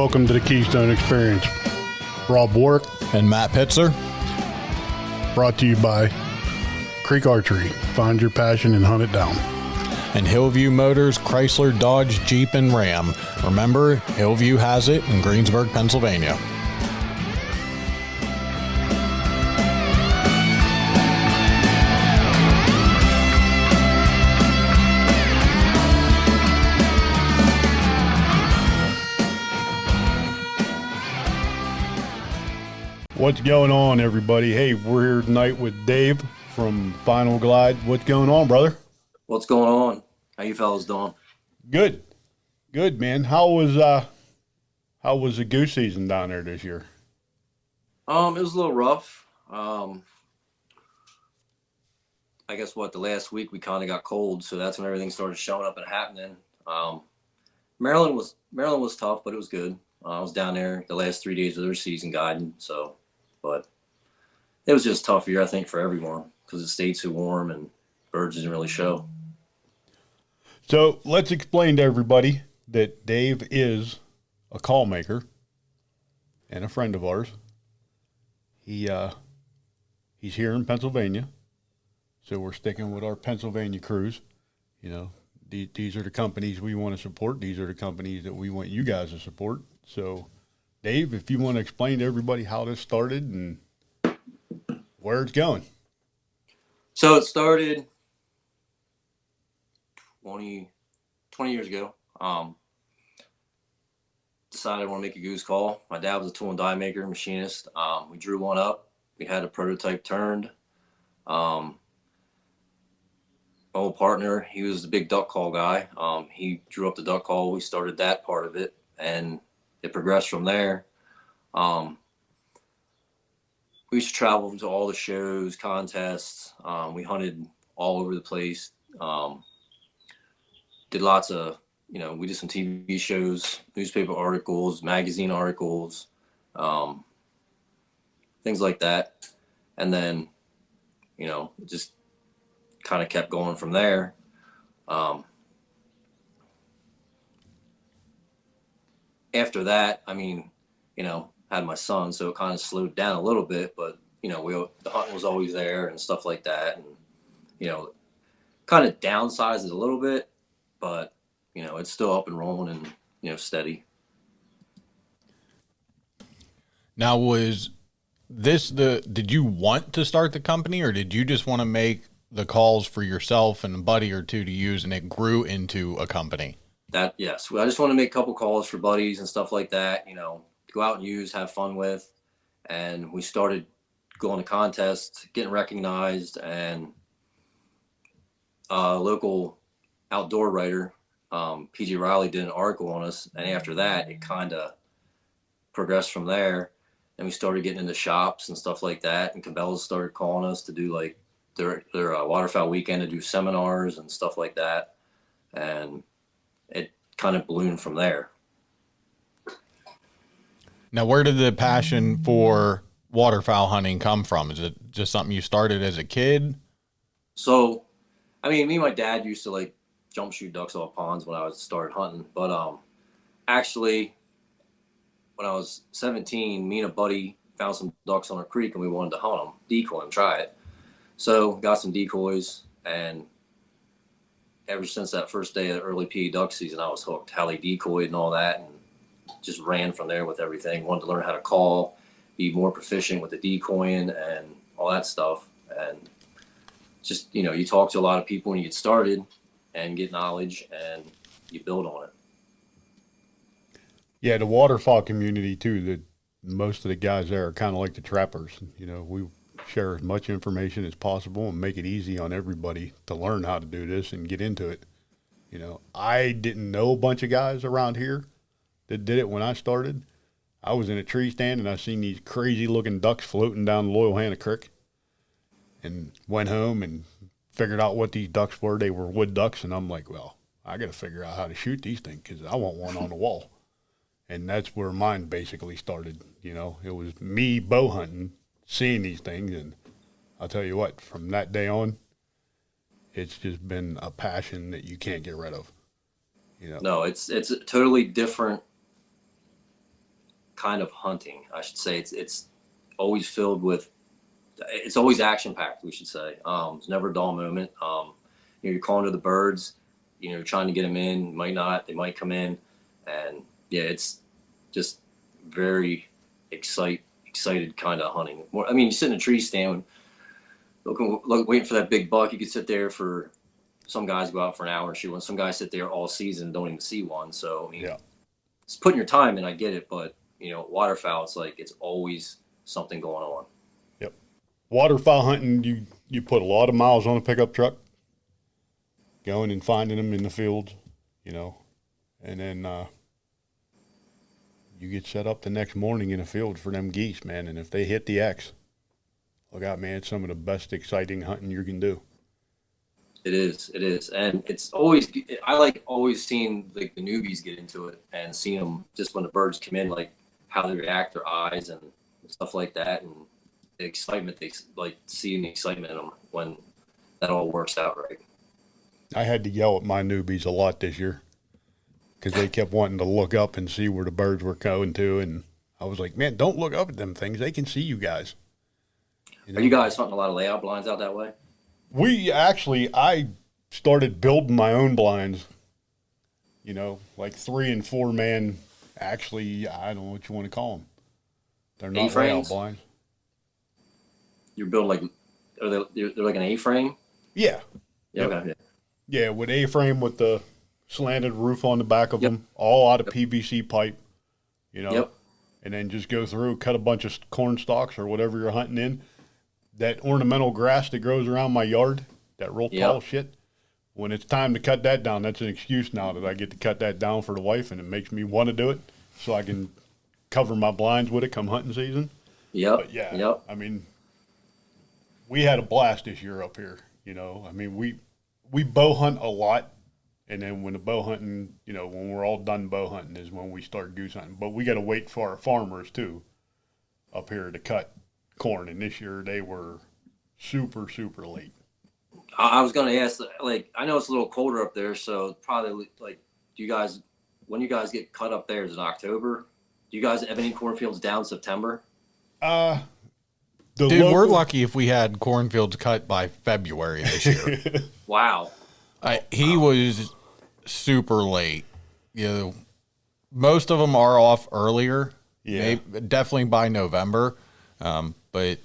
welcome to the Keystone Experience. Rob Warwick, And Matt Pitzer. brought to you by Creek Archery. Find your passion and hunt it down. And Hillview Motors, Chrysler, Dodge, Jeep, and Ram. Remember, Hillview has it in Greensburg, Pennsylvania. What's going on, everybody? Hey, we're here tonight with Dave from Final Glide. What's going on, brother? What's going on? How you fellas doing? Good. Good, man. How was the goose season down there this year? It was a little rough. I guess the last week we kind of got cold, so that's when everything started showing up and happening. Maryland was tough, but it was good. I was down there the last 3 days of their season guiding, but it was just tough year, I think, for everyone because it stayed too warm and birds didn't really show. So let's explain to everybody that Dave is a call maker and a friend of ours. He's here in Pennsylvania, so we're sticking with our Pennsylvania crews. You know, these are the companies we want to support. These are the companies that we want you guys to support. So, Dave, if you want to explain to everybody how this started and where it's going. So it started 20 years ago. Decided I want to make a goose call. My dad was a tool and die maker, machinist. We drew one up. We had a prototype turned. My old partner, he was the big duck call guy. He drew up the duck call. We started that part of it, and it progressed from there. We used to travel to all the shows, contests. We hunted all over the place. Did lots of, we did some TV shows, newspaper articles, magazine articles, things like that. And then, it just kind of kept going from there. After that, had my son, so it kind of slowed down a little bit, but, the hunting was always there and stuff like that. And, kind of downsized it a little bit, but, it's still up and rolling and, steady. Now, did you want to start the company, or did you just want to make the calls for yourself and a buddy or two to use, and it grew into a company? Yes. I just want to make a couple calls for buddies and stuff like that, go out and use, have fun with. And we started going to contests, getting recognized, and a local outdoor writer, PG Riley, did an article on us. And after that, it kind of progressed from there. And we started getting into shops and stuff like that. And Cabela's started calling us to do like their Waterfowl weekend, to do seminars and stuff like that. And it kind of ballooned from there. Now, where did the passion for waterfowl hunting come from? Is it just something you started as a kid? So, me and my dad used to like jump shoot ducks off ponds when I started hunting. But actually, when I was 17, me and a buddy found some ducks on a creek and we wanted to hunt them, decoy them, try it. So got some decoys, and ever since that first day of the early PE duck season, I was hooked. How they decoyed and all that, and just ran from there with everything. Wanted to learn how to call, be more proficient with the decoying and all that stuff. And just, you talk to a lot of people when you get started and get knowledge, and you build on it. Yeah, the waterfowl community too. Most of the guys there are kind of like the trappers. We share as much information as possible and make it easy on everybody to learn how to do this and get into it. I didn't know a bunch of guys around here that did it when I started. I was in a tree stand and I seen these crazy looking ducks floating down the Loyalhanna Creek, and went home and figured out what these ducks were. They were wood ducks, and I'm like, well, I got to figure out how to shoot these things because I want one on the wall. And that's where mine basically started. It was me bow hunting, seeing these things, and I'll tell you what, from that day on, it's just been a passion that you can't get rid of. No, it's a totally different kind of hunting, I should say. It's always filled with, it's always action packed, we should say. It's never a dull moment. You're calling to the birds, trying to get them in, might not, they might come in. And yeah, it's just very excited kind of hunting. You sit in a tree stand, waiting for that big buck. You could sit there for, some guys go out for an hour and shoot one. Some guys sit there all season and don't even see one. So, Yeah. It's putting your time in, I get it, but waterfowl, it's like it's always something going on. Yep. Waterfowl hunting, you put a lot of miles on a pickup truck, going and finding them in the fields, and then you get set up the next morning in a field for them geese, man. And if they hit the X, look out, man. It's some of the best exciting hunting you can do. It is, and it's always, I like always seeing like the newbies get into it and seeing them just when the birds come in, like how they react, their eyes and stuff like that, and the excitement, they like seeing the excitement in them when that all works out right. I had to yell at my newbies a lot this year because they kept wanting to look up and see where the birds were going to, and I was like, man, don't look up at them things. They can see you guys. Are you guys hunting a lot of layout blinds out that way? I started building my own blinds, like 3 and 4 man. Actually, I don't know what you want to call them. They're not A-frames? layout blinds. You're building they're like an A-frame? Yeah. Yeah. Yep. Okay. Yeah, with A-frame with the slanted roof on the back of them, all out of PVC pipe, Yep. and then just go through, cut a bunch of corn stalks or whatever you're hunting in. That ornamental grass that grows around my yard, that real tall shit, when it's time to cut that down, that's an excuse now that I get to cut that down for the wife, and it makes me want to do it so I can cover my blinds with it come hunting season. Yep. But yeah, Yep. We had a blast this year up here. We bow hunt a lot, and then when the bow hunting, when we're all done bow hunting is when we start goose hunting. But we got to wait for our farmers too up here to cut corn, and this year they were super, super late. I was going to ask, like, I know it's a little colder up there, so probably like, when you guys get cut up there, is it October? Do you guys have any cornfields down September? We're lucky if we had cornfields cut by February this year. Wow. He was super late. Most of them are off earlier. Yeah. Definitely by November. But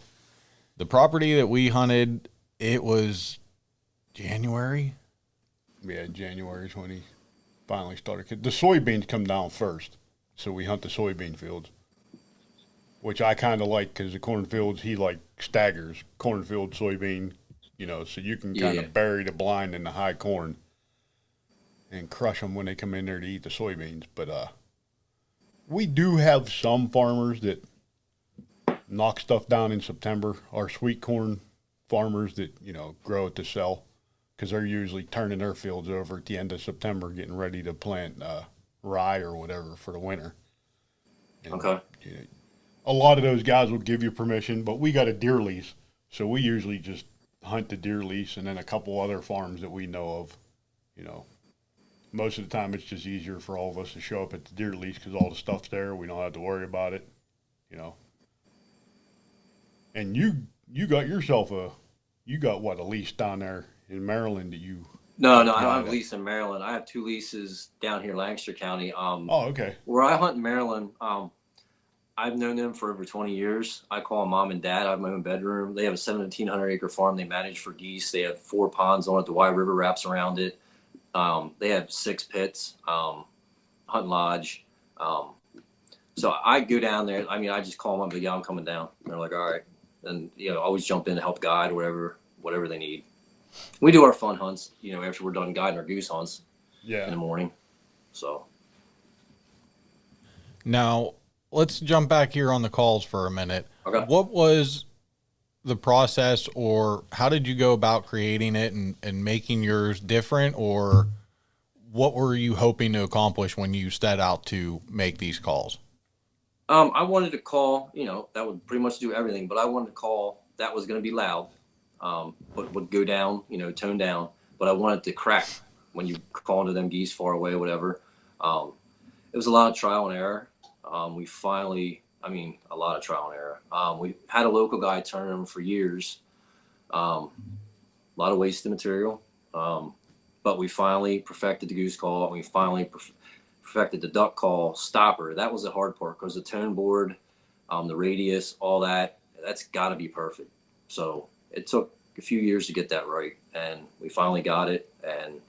the property that we hunted, it was January. Yeah, January is when he finally started. The soybeans come down first, so we hunt the soybean fields, which I kind of like because the cornfields, he like staggers cornfield, soybean, so you can kind of bury the blind in the high corn and crush them when they come in there to eat the soybeans. But we do have some farmers that knock stuff down in September. Our sweet corn farmers that, grow it to sell, because they're usually turning their fields over at the end of September, getting ready to plant rye or whatever for the winter. And, Okay. A lot of those guys will give you permission, but we got a deer lease, so we usually just hunt the deer lease and then a couple other farms that we know of. Most of the time it's just easier for all of us to show up at the deer lease because all the stuff's there. We don't have to worry about it, And you got yourself a lease down there in Maryland that you? No, I don't have a lease in Maryland. I have 2 leases down here in Lancaster County. Okay. Where I hunt in Maryland, I've known them for over 20 years. I call them mom and dad. I have my own bedroom. They have a 1,700 acre farm they manage for geese. They have 4 ponds on it. The Wye River wraps around it. They have 6 pits, hunting lodge. So I go down there. I just call them up, but yeah, I'm coming down. And they're like, all right. And, always jump in to help guide, whatever they need. We do our fun hunts, after we're done guiding our goose hunts in the morning. So. Now, let's jump back here on the calls for a minute. Okay. What was the process, or how did you go about creating it and making yours different, or what were you hoping to accomplish when you set out to make these calls? I wanted to call, that would pretty much do everything, but I wanted to call that was going to be loud, but would go down, tone down, but I wanted to crack when you call into them geese far away, whatever. It was a lot of trial and error. We finally, I mean, a lot of trial and error. We had a local guy turn them for years. A lot of wasted material. But we finally perfected the goose call, and we finally perfected the duck call stopper. That was the hard part because the tone board, the radius, all that, that's got to be perfect. So it took a few years to get that right, and we finally got it. And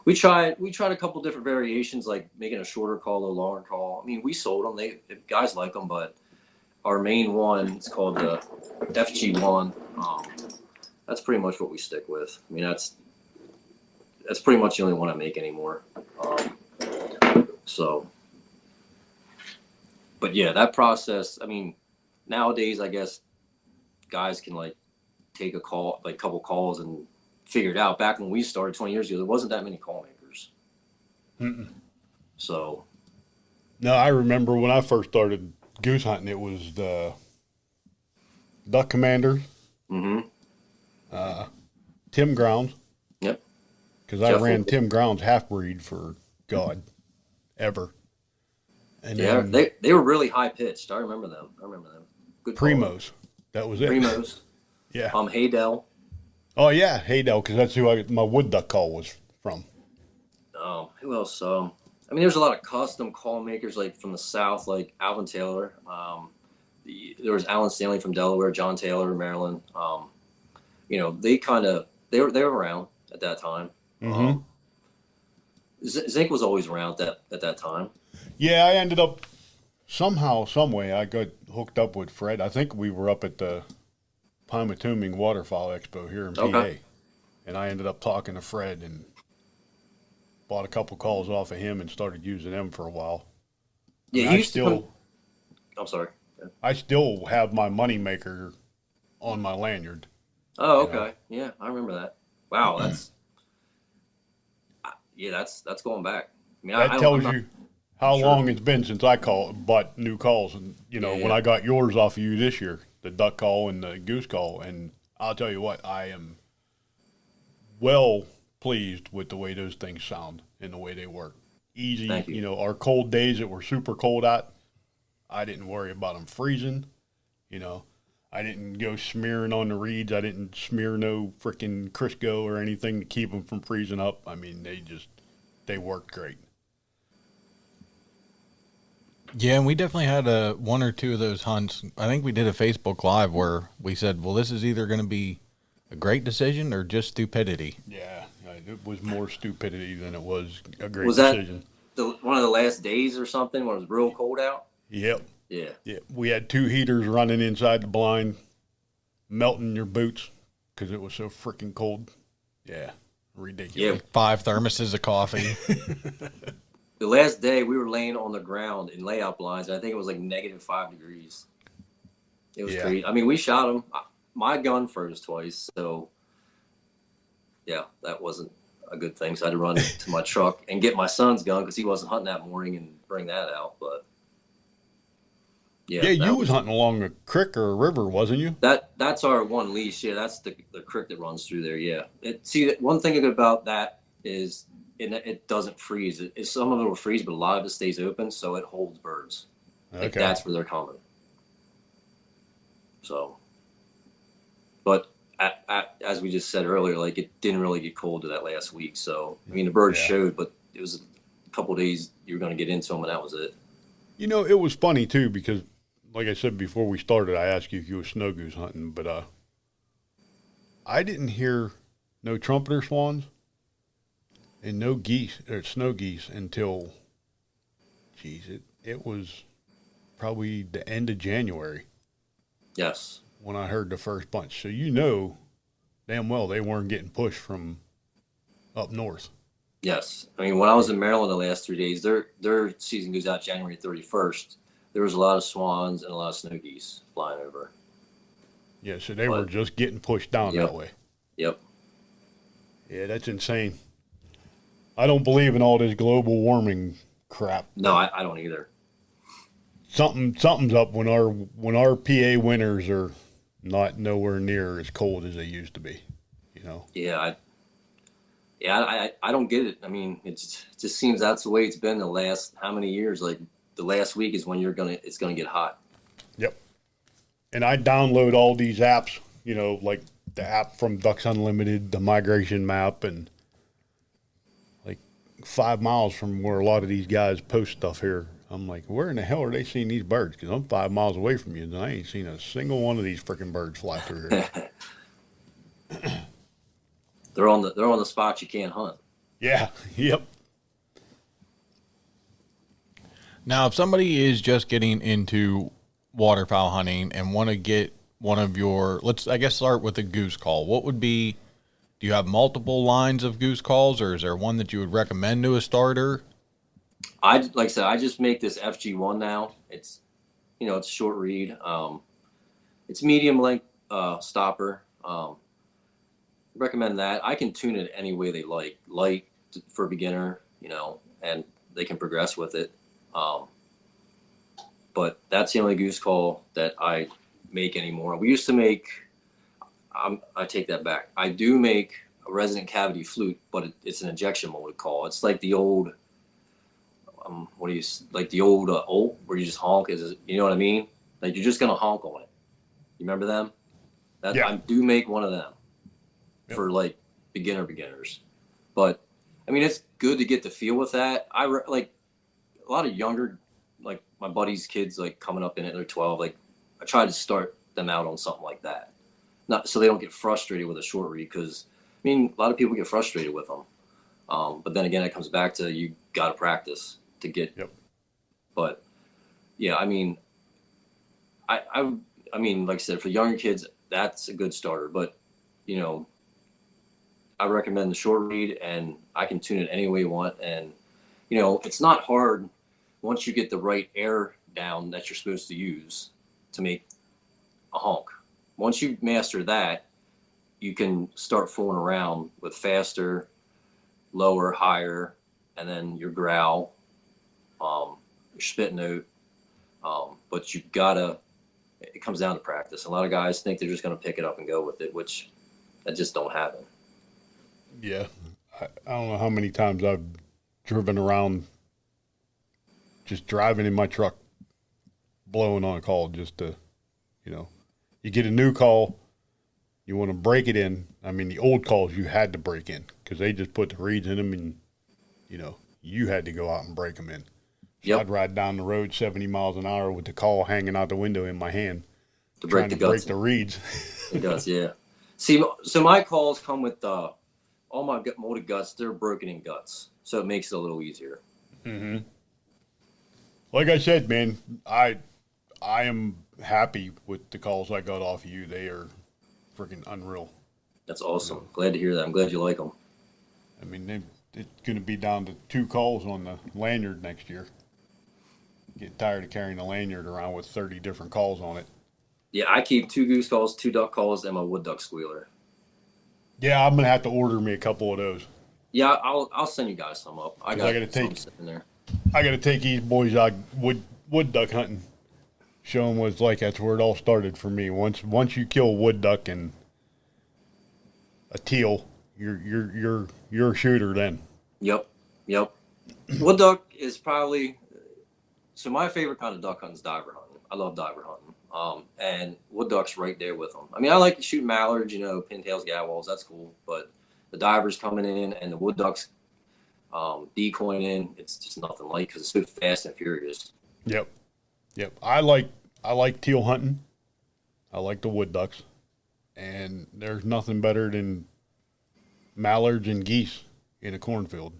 we tried a couple different variations, like making a shorter call, a longer call. I mean, we sold them. Guys like them, but our main one, it's called the FG1. That's pretty much what we stick with. I mean, that's pretty much the only one I make anymore. So, but yeah, that process. I mean, nowadays, I guess guys can like take a call, like a couple calls, and figure it out. Back when we started 20 years ago, there wasn't that many call makers. Mm-mm. So, No, I remember when I first started goose hunting, it was the Duck Commander, Tim Grounds, yep. because I ran Tim Grounds half breed for God ever. And Yeah, then they were really high pitched. I remember them. Good call. Primos, that was it. Primos. Yeah. Haydell. Oh yeah, Haydell, because that's who my wood duck call was from. Who else? I mean, there's a lot of custom call makers like from the South, like Alvin Taylor. There was Alan Stanley from Delaware, John Taylor, Maryland. You know, they were around at that time. Mm-hmm. Zink was always around at that time. Yeah, I ended up somehow, some way, I got hooked up with Fred. I think we were up at the Pymatuming Waterfowl Expo here in PA, and I ended up talking to Fred and bought a couple calls off of him and started using them for a while. Yeah, he used to come. I'm sorry. Yeah. I still have my moneymaker on my lanyard. Oh, okay. Yeah, I remember that. Wow, that's going back. I mean, That tells you how long it's been since I bought new calls, and when I got yours off of you this year, the duck call and the goose call, and I'll tell you what, I am well pleased with the way those things sound and the way they work. Easy, Thank you. Our cold days that were super cold out, I didn't worry about them freezing. I didn't go smearing on the reeds. I didn't smear no freaking Crisco or anything to keep them from freezing up. I mean, they worked great. Yeah, and we definitely had one or two of those hunts. I think we did a Facebook Live where we said, well, this is either going to be a great decision or just stupidity. Yeah, it was more stupidity than it was a great decision. Was that one of the last days or something when it was real cold out? Yep. Yeah. Yeah, we had 2 heaters running inside the blind, melting your boots because it was so freaking cold. Yeah, ridiculous. Yeah. 5 thermoses of coffee. The last day we were laying on the ground in layout blinds. I think it was like -5 degrees. It was crazy. I mean, we shot them. My gun froze twice, so yeah, that wasn't a good thing. So I had to run to my truck and get my son's gun because he wasn't hunting that morning and bring that out. But yeah, you was hunting along a creek or a river, wasn't you? That's our one leash. Yeah, that's the creek that runs through there. Yeah. One thing about that is it doesn't freeze. Some of it will freeze, but a lot of it stays open, so it holds birds. Okay. Like that's where they're coming. So, but as we just said earlier, like it didn't really get cold to that last week. So, I mean, the birds showed, but it was a couple of days you were going to get into them, and that was it. It was funny too because, like I said before we started, I asked you if you were snow goose hunting, but I didn't hear no trumpeter swans and no geese or snow geese until, it was probably the end of January. Yes. When I heard the first bunch. So damn well they weren't getting pushed from up north. Yes. I mean, when I was in Maryland the last 3 days, their season goes out January 31st. There was a lot of swans and a lot of snow geese flying over. Yeah, so they were just getting pushed down that way. Yep. Yeah, that's insane. I don't believe in all this global warming crap. No, I don't either. Something's up when our PA winters are not nowhere near as cold as they used to be. Yeah, I don't get it. I mean, it just seems that's the way it's been the last how many years? Like the last week is when it's gonna get hot. Yep. And I download all these apps, you know, like the app from Ducks Unlimited, the migration map, and like 5 miles from where a lot of these guys post stuff here. I'm like, where in the hell are they seeing these birds? Because I'm 5 miles away from you, and I ain't seen a single one of these freaking birds fly through here. They're on the spots you can't hunt. Yeah. Yep. Now, if somebody is just getting into waterfowl hunting and want to get one of your, let's, I guess, start with a goose call. What would be, do you have multiple lines of goose calls, or is there one that you would recommend to a starter? Like I said, I just make this FG1 now. It's, it's short read. It's medium length stopper. Recommend that. I can tune it any way they like. Light for beginner, and they can progress with it. But that's the only goose call that I make anymore. We used to make, I take that back. I do make a resonant cavity flute, but it's an injection molded call. It's like the old, like the old old where you just honk. You know what I mean? Like you're just gonna honk on it. You remember them? Yeah. I do make one of them for like beginners. But I mean, it's good to get the feel with that. Like a lot of younger, like my buddies' kids, like coming up in it, they're 12. Like I try to start them out on something like that, not so they don't get frustrated with a short read. Because I mean, a lot of people get frustrated with them. But then again, it comes back to you got to practice to get. Yep. But yeah, I mean, I mean, like I said, for younger kids, that's a good starter. But I recommend the short read, and I can tune it any way you want. And it's not hard once you get the right air down that you're supposed to use to make a honk. Once you master that, you can start fooling around with faster, lower, higher, and then your growl, your spit note. But it comes down to practice. A lot of guys think they're just going to pick it up and go with it, which that just don't happen. Yeah. I don't know how many times I've driven around just driving in my truck, blowing on a call just to, you get a new call, you want to break it in. I mean, the old calls you had to break in because they just put the reeds in them and, you had to go out and break them in. So Yep. I'd ride down the road 70 miles an hour with the call hanging out the window in my hand. To break the guts. Break the reeds. The guts, yeah. See, so my calls come with all my molded guts. They're broken in guts, so it makes it a little easier. Mm-hmm. Like I said, man, I am happy with the calls I got off of you. They are freaking unreal. That's awesome. Glad to hear that. I'm glad you like them. I mean, it's going to be down to 2 calls on the lanyard next year. Get tired of carrying a lanyard around with 30 different calls on it. Yeah, I keep 2 goose calls, 2 duck calls, and my wood duck squealer. Yeah, I'm going to have to order me a couple of those. Yeah, I'll send you guys some up. I got some sitting there. I got to take these boys out wood duck hunting. Show them what it's like. That's where it all started for me. Once you kill wood duck and a teal, you're a shooter then. Yep. Wood duck is probably so my favorite kind of duck hunting is diver hunting. I love diver hunting. And wood duck's right there with them. I mean, I like to shoot mallards, pintails, gadwalls. That's cool. But the divers coming in and the wood ducks decoying in, it's just nothing like because it's so fast and furious. Yep. I like teal hunting. I like the wood ducks, and there's nothing better than mallards and geese in a cornfield.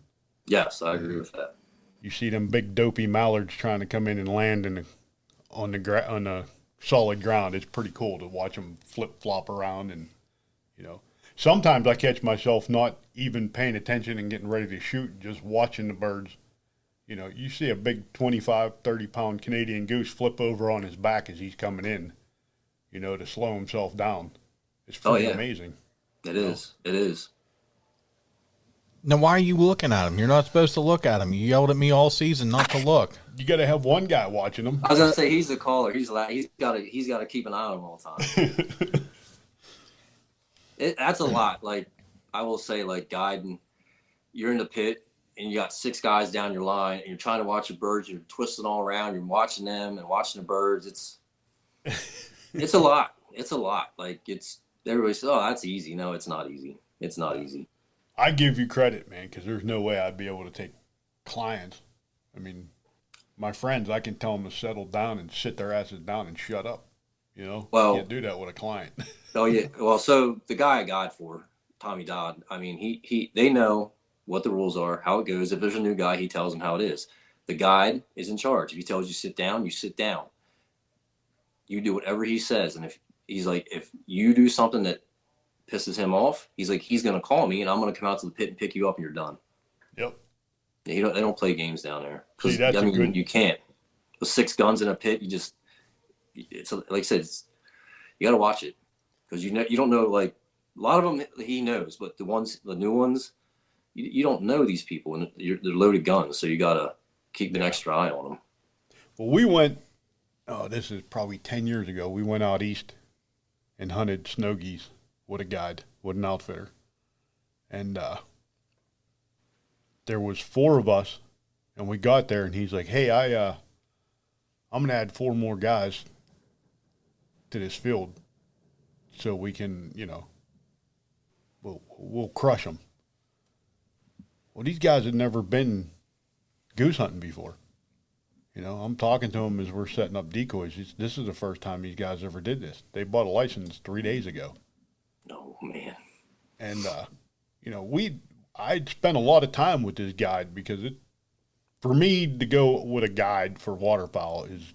Yes, I agree with that. You see them big dopey mallards trying to come in and land on the solid ground. It's pretty cool to watch them flip flop around, and sometimes I catch myself not even paying attention and getting ready to shoot, just watching the birds. You see a big 25, 30-pound Canadian goose flip over on his back as he's coming in, to slow himself down. It's pretty amazing. It is. Now, why are you looking at him? You're not supposed to look at him. You yelled at me all season not to look. You got to have one guy watching them. I was gonna say he's the caller. He's got to keep an eye on him all the time. That's a lot. Like I will say, like guiding, you're in the pit and you got 6 guys down your line, and you're trying to watch the birds. You're twisting all around. You're watching them and watching the birds. It's a lot. It's a lot. Like everybody says, "Oh, that's easy." No, it's not easy. It's not easy. I give you credit, man, because there's no way I'd be able to take clients. I mean, my friends, I can tell them to settle down and sit their asses down and shut up. You know, Well, can't do that with a client. oh yeah. Well, so the guy I got for Tommy Dodd, I mean, they know what the rules are, how it goes. If there's a new guy, he tells them how it is. The guide is in charge. If he tells you sit down, you sit down. You do whatever he says, and if he's like, if you do something that pisses him off, he's like, he's gonna call me, and I'm gonna come out to the pit and pick you up, and you're done. Yep. They don't play games down there. See, that's you can't. With 6 guns in a pit, it's like I said, you got to watch it because you don't know, like a lot of them he knows, but the new ones, you don't know these people, and they're loaded guns, so you got to keep an extra eye on them. Well, we went. Oh, this is probably 10 years ago. We went out east and hunted snow geese with a guide, with an outfitter, and there was 4 of us, and we got there, and he's like, "Hey, I'm gonna add 4 more guys to this field, so we can, we'll crush them." Well, these guys had never been goose hunting before. I'm talking to them as we're setting up decoys. This is the first time these guys ever did this. They bought a license 3 days ago. Oh man. And I'd spent a lot of time with this guide because for me to go with a guide for waterfowl is,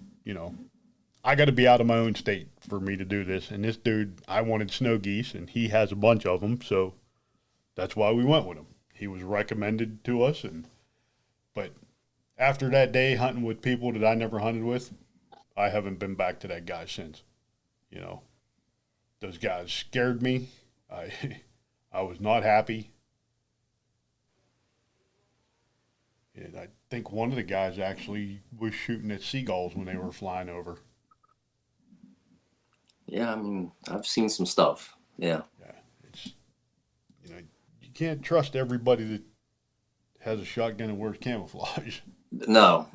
I got to be out of my own state for me to do this. And this dude, I wanted snow geese, and he has a bunch of them, so that's why we went with him. He was recommended to us, but after that day hunting with people that I never hunted with, I haven't been back to that guy since. Those guys scared me. I was not happy. And I think one of the guys actually was shooting at seagulls when they were flying over. Yeah, I mean, I've seen some stuff. Yeah. Yeah, it's you can't trust everybody that has a shotgun and wears camouflage. No.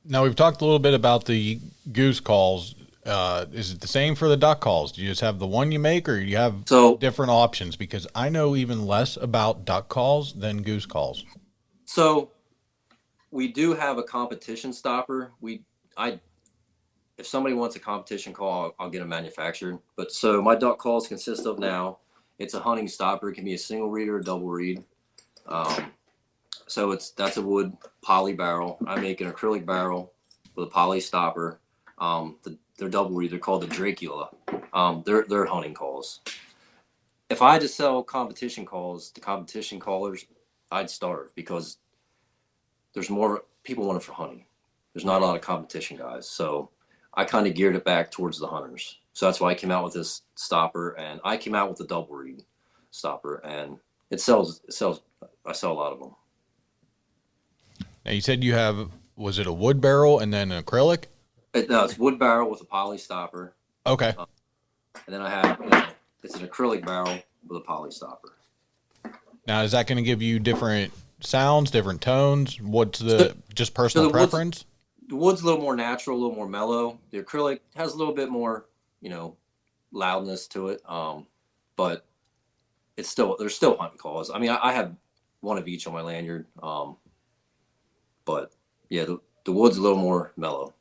Now we've talked a little bit about the goose calls. Is it the same for the duck calls? Do you just have the one you make, or do you have different options? Because I know even less about duck calls than goose calls. So we do have a competition stopper. If somebody wants a competition call, I'll get them manufactured. But so my duck calls consist of now, it's a hunting stopper. It can be a single reed or a double reed. So that's a wood poly barrel. I make an acrylic barrel with a poly stopper. They're double reed. They're called the Dracula. They're hunting calls. If I had to sell competition calls to competition callers, I'd starve because there's more people want it for hunting. There's not a lot of competition guys. So I kind of geared it back towards the hunters. So that's why I came out with this stopper, and I came out with the double reed stopper, and it sells. I sell a lot of them. Now you said was it a wood barrel and then an acrylic? No, it's wood barrel with a poly stopper. Okay. And then I have, it's an acrylic barrel with a poly stopper. Now, is that going to give you different sounds, different tones? What's just personal preference? The wood's a little more natural, a little more mellow. The acrylic has a little bit more, loudness to it. But there's still hunting calls. I mean, I have one of each on my lanyard. But yeah, the wood's a little more mellow.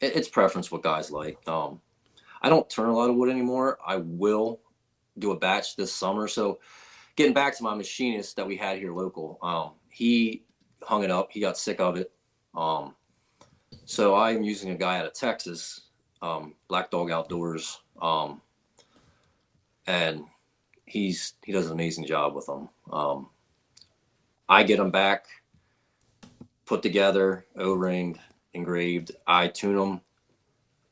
It's preference what guys like. I don't turn a lot of wood anymore. I will do a batch this summer. So getting back to my machinist that we had here local, he hung it up. He got sick of it. So I'm using a guy out of Texas, Black Dog Outdoors. And he does an amazing job with them. I get them back, put together, O-ringed, engraved. I tune them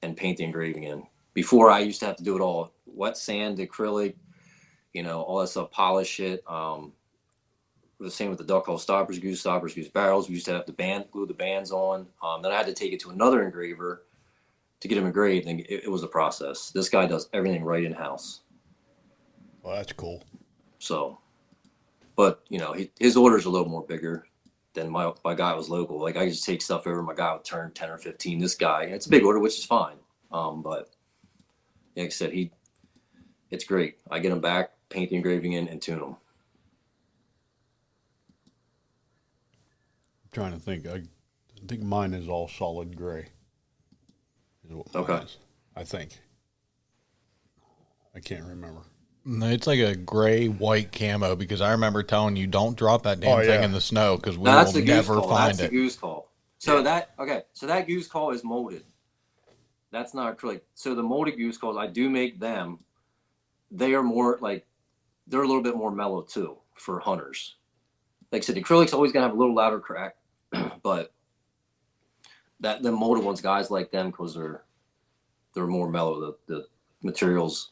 and paint the engraving in. Before, I used to have to do it all: wet sand, acrylic, all that stuff, polish it. The same with the duck call stoppers, goose barrels. We used to have to glue the bands on. Then I had to take it to another engraver to get them engraved, and it was a process. This guy does everything right in house. Well, that's cool. So, but you know, his orders are a little more bigger than my guy was local. Like I just take stuff over. My guy would turn 10 or 15. This guy, it's a big order, which is fine. But like I said, it's great. I get them back, paint the engraving in, and tune them. I'm trying to think. I think mine is all solid gray. Is what mine Okay. is. I think. I can't remember. No, it's like a gray white camo because I remember telling you don't drop that damn Oh, thing yeah. in the snow because we Now that's will the goose never call. find That's the it. goose call. So Yeah. that goose call is molded. That's not acrylic. So the molded goose calls, I do make them. They are more like they're a little bit more mellow too for hunters. Like I said, the acrylic's always gonna have a little louder crack, but the molded ones, guys like them because they're more mellow. The material's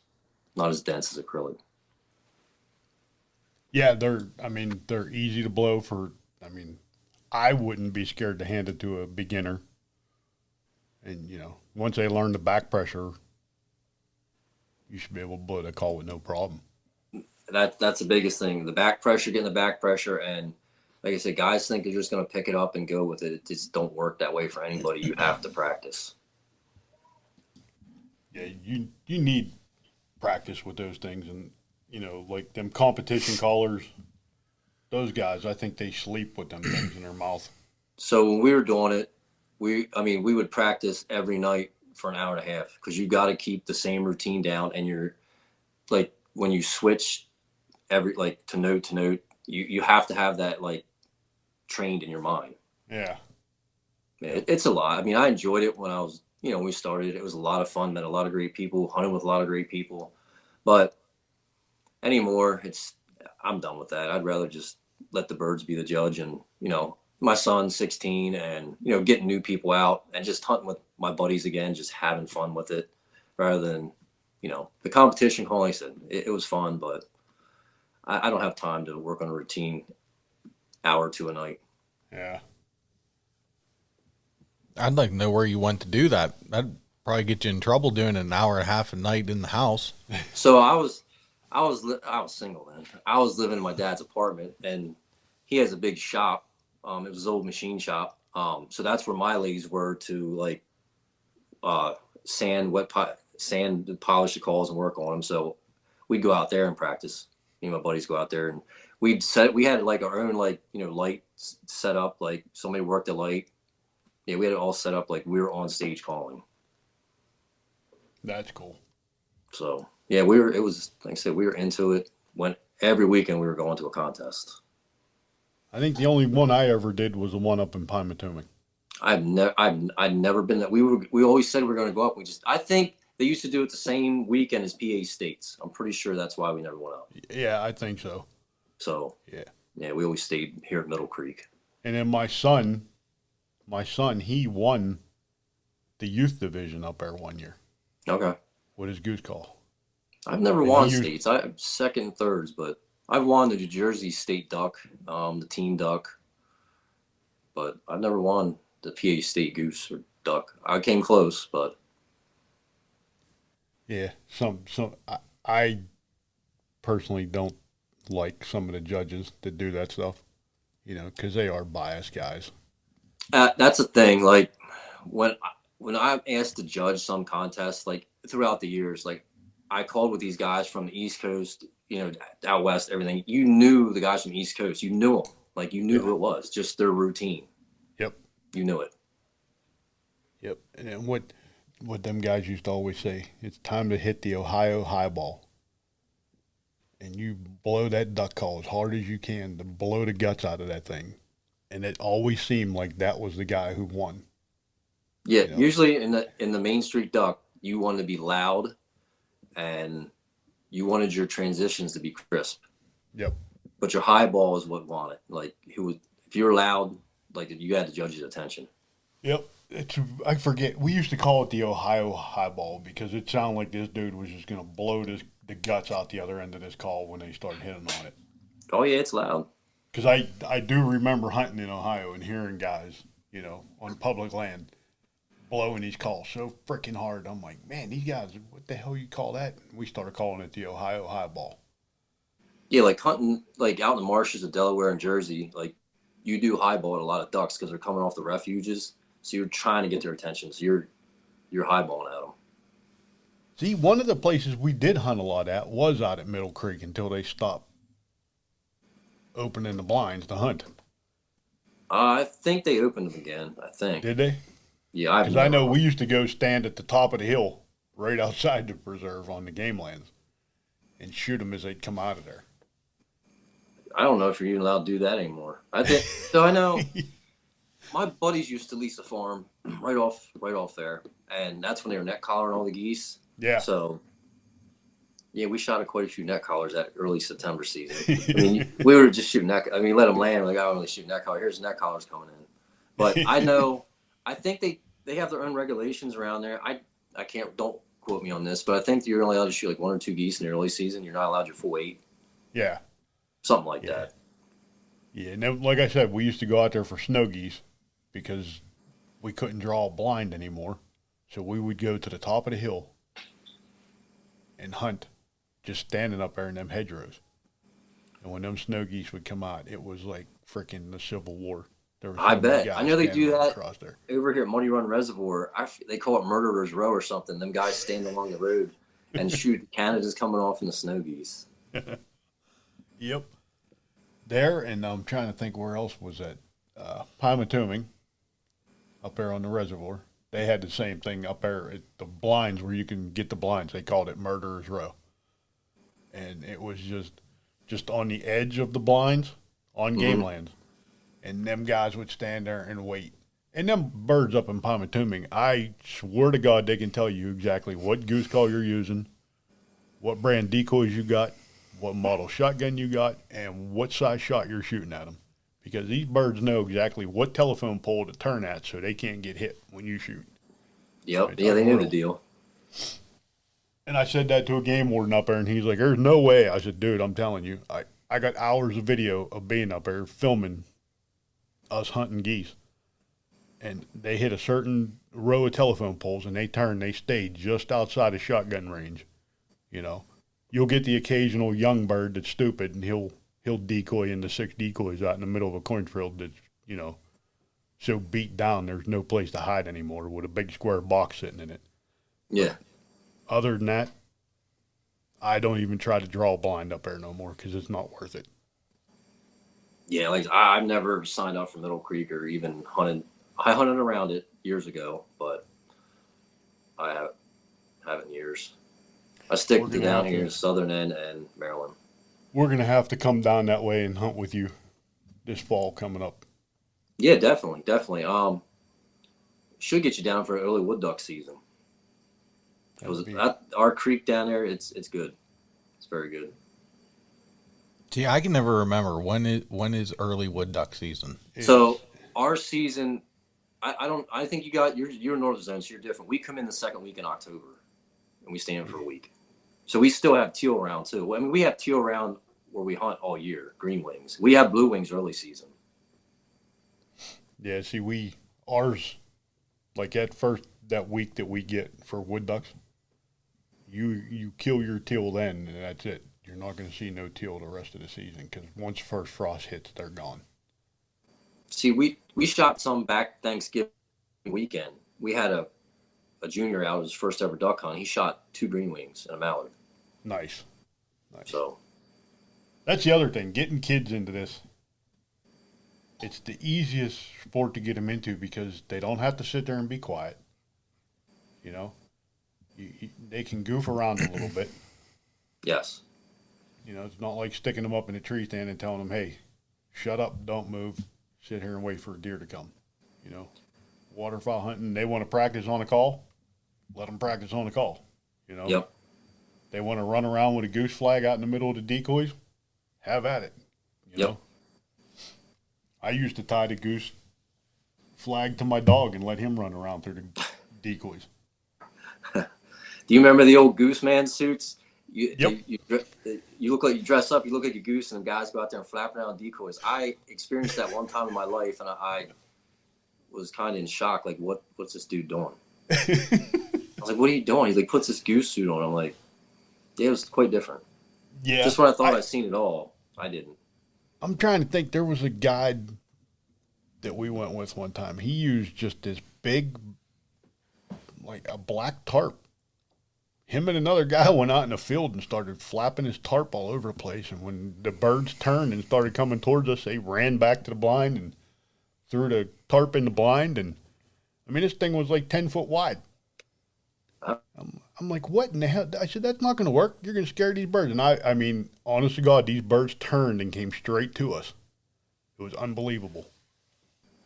not as dense as acrylic. Yeah, they're easy to blow for. I mean, I wouldn't be scared to hand it to a beginner. And once they learn the back pressure, you should be able to blow that call with no problem. That's the biggest thing. The back pressure, getting the back pressure, and like I said, guys think they're just gonna pick it up and go with it. It just don't work that way for anybody. You have to practice. Yeah, you need practice with those things, and like them competition callers. Those guys, I think they sleep with them things in their mouth. So when we were doing it, we would practice every night for an hour and a half because you got to keep the same routine down. And you're like when you switch every like to note, you have to have that like trained in your mind. Yeah. It's a lot. I mean, I enjoyed it when I was when we started. It was a lot of fun. Met a lot of great people. Hunted with a lot of great people. But anymore, I'm done with that. I'd rather just let the birds be the judge and my son's 16 and getting new people out and just hunting with my buddies again, just having fun with it rather than the competition call. Like I said, it was fun, but I don't have time to work on a routine hour or two a night. Yeah. I'd like to know where you went to do that. That'd probably get you in trouble doing an hour and a half a night in the house. So I was single then. I was living in my dad's apartment and he has a big shop. It was his old machine shop. So that's where my ladies were to like sand, sand, polish the calls and work on them. So we'd go out there and practice. Me and my buddies go out there and we had like our own like light set up. Like somebody worked the light. Yeah, we had it all set up like we were on stage calling. That's cool. So yeah, it was like I said, we were into it. When every weekend we were going to a contest. I think the only one I ever did was the one up in Pymatuming. I've never been that. We always said we were going to go up. I think they used to do it the same weekend as PA States. I'm pretty sure that's why we never went up. Yeah, I think so. So yeah, we always stayed here at Middle Creek. And then my son, he won the youth division up there one year Okay. with his goose call. I've never won states. I'm second and thirds, but I've won the New Jersey State Duck, the team duck, but I've never won the PA State Goose or Duck. I came close, but Yeah, I personally don't like some of the judges that do that stuff, because they are biased guys. that's the thing. Like when I'm asked to judge some contests, like throughout the years, like I called with these guys from the East Coast, out west, everything. You knew the guys from the East Coast. You knew them. Like you knew who it was, just their routine. Yep. You knew it. Yep. And then what them guys used to always say, it's time to hit the Ohio highball. And you blow that duck call as hard as you can to blow the guts out of that thing. And it always seemed like that was the guy who won. Yeah, usually in the Main Street Duck, you wanted to be loud and you wanted your transitions to be crisp. Yep. But your high ball is what wanted. Like if you were loud, like you had the judge's attention. Yep. I forget. We used to call it the Ohio highball because it sounded like this dude was just going to blow the guts out the other end of this call when they started hitting on it. Oh yeah, it's loud. Because I do remember hunting in Ohio and hearing guys, on public land blowing these calls so freaking hard. I'm like, man, these guys, what the hell you call that? And we started calling it the Ohio highball. Yeah, like hunting, like out in the marshes of Delaware and Jersey, like you do highball at a lot of ducks because they're coming off the refuges. So you're trying to get their attention. So you're highballing at them. See, one of the places we did hunt a lot at was out at Middle Creek until they stopped opening the blinds to hunt. I think they opened them again. I think. Did they? Yeah, I've Because I never. know we used to go stand at the top of the hill right outside the preserve on the game lands and shoot them as they'd come out of there. I don't know if you're even allowed to do that anymore. I think so. I know my buddies used to lease a farm right off there, and that's when they were net collaring all the geese. Yeah. So yeah, we shot quite a few net collars that early September season. I mean, we were just shooting net. I mean, let them land. Like I don't really shoot net collar. Here's net collars coming in. But I know. I think they have their own regulations around there. I can't. Don't quote me on this, but I think you're only allowed to shoot like 1 or 2 geese in the early season. You're not allowed your full 8. Yeah. Something like that. Yeah. And then, like I said, we used to go out there for snow geese because we couldn't draw a blind anymore. So we would go to the top of the hill and hunt, just standing up there in them hedgerows. And when them snow geese would come out, it was like freaking the Civil War. There was I so many bet. guys I know they do standing that across there. over here at Muddy Run Reservoir. They call it Murderer's Row or something. Them guys stand along the road and shoot Canada's coming off in the snow geese. Yep. There, and I'm trying to think where else was that. Pymatuming, up there on the reservoir. They had the same thing up there at the blinds where you can get the blinds. They called it Murderer's Row. And it was just on the edge of the blinds on game lands. And them guys would stand there and wait. And them birds up in Pymatuming, I swear to God they can tell you exactly what goose call you're using, what brand decoys you got, what model shotgun you got, and what size shot you're shooting at them. Because these birds know exactly what telephone pole to turn at so they can't get hit when you shoot. Yep. It's Yeah, they knew unreal. the deal. And I said that to a game warden up there, and he's like, there's no way. I said, dude, I'm telling you, I got hours of video of being up there filming us hunting geese. And they hit a certain row of telephone poles, and they stayed just outside of shotgun range. You know, you'll get the occasional young bird that's stupid, and he'll decoy into 6 decoys out in the middle of a cornfield that's, you know, so beat down there's no place to hide anymore with a big square box sitting in it. Yeah. Other than that, I don't even try to draw a blind up there no more because it's not worth it. Yeah, like I've never signed up for Middle Creek or even hunted. I hunted around it years ago, but I haven't in years. I stick We're to gonna down have here to- in Southern End and Maryland. We're going to have to come down that way and hunt with you this fall coming up. Yeah, definitely. Should get you down for early wood duck season. Because That'd be- our creek down there, it's good. It's very good. See, I can never remember when is early wood duck season. So our season, I think you're north zone, so you're different. We come in the second week in October, and we stay in for a week. So we still have teal round too. I mean, we have teal round where we hunt all year, green wings. We have blue wings early season. Yeah, see, ours, like that week that we get for wood ducks, you kill your teal then, and that's it. You're not going to see no teal the rest of the season because once first frost hits, they're gone. See, we shot some back Thanksgiving weekend. We had a junior out, his first ever duck hunt. He shot 2 green wings and a mallard. Nice. So That's the other thing, getting kids into this. It's the easiest sport to get them into because they don't have to sit there and be quiet. You know, they can goof around a little bit. yes, You know, it's not like sticking them up in a tree stand and telling them, hey, shut up, don't move, sit here and wait for a deer to come. You know, waterfowl hunting, they want to practice on a call, let them practice on a call. You know, yep, they want to run around with a goose flag out in the middle of the decoys, have at it. You Yep. know, I used to tie the goose flag to my dog and let him run around through the decoys. Do you remember the old goose man suits? Yep. You look like you dress up, you look like a goose, and the guys go out there and flap around decoys. I experienced that one time in my life, and I was kind of in shock. Like, what's this dude doing? I was like, what are you doing? He like puts this goose suit on. I'm like, yeah, it was quite different. Yeah. Just when I thought I'd seen it all, I didn't. I'm trying to think. There was a guide that we went with one time. He used just this big, like a black tarp. Him and another guy went out in the field and started flapping his tarp all over the place. And when the birds turned and started coming towards us, they ran back to the blind and threw the tarp in the blind. And I mean, this thing was like 10 foot wide. I'm like, what in the hell? I said, that's not going to work. You're going to scare these birds. And I mean, honest to God, these birds turned and came straight to us. It was unbelievable.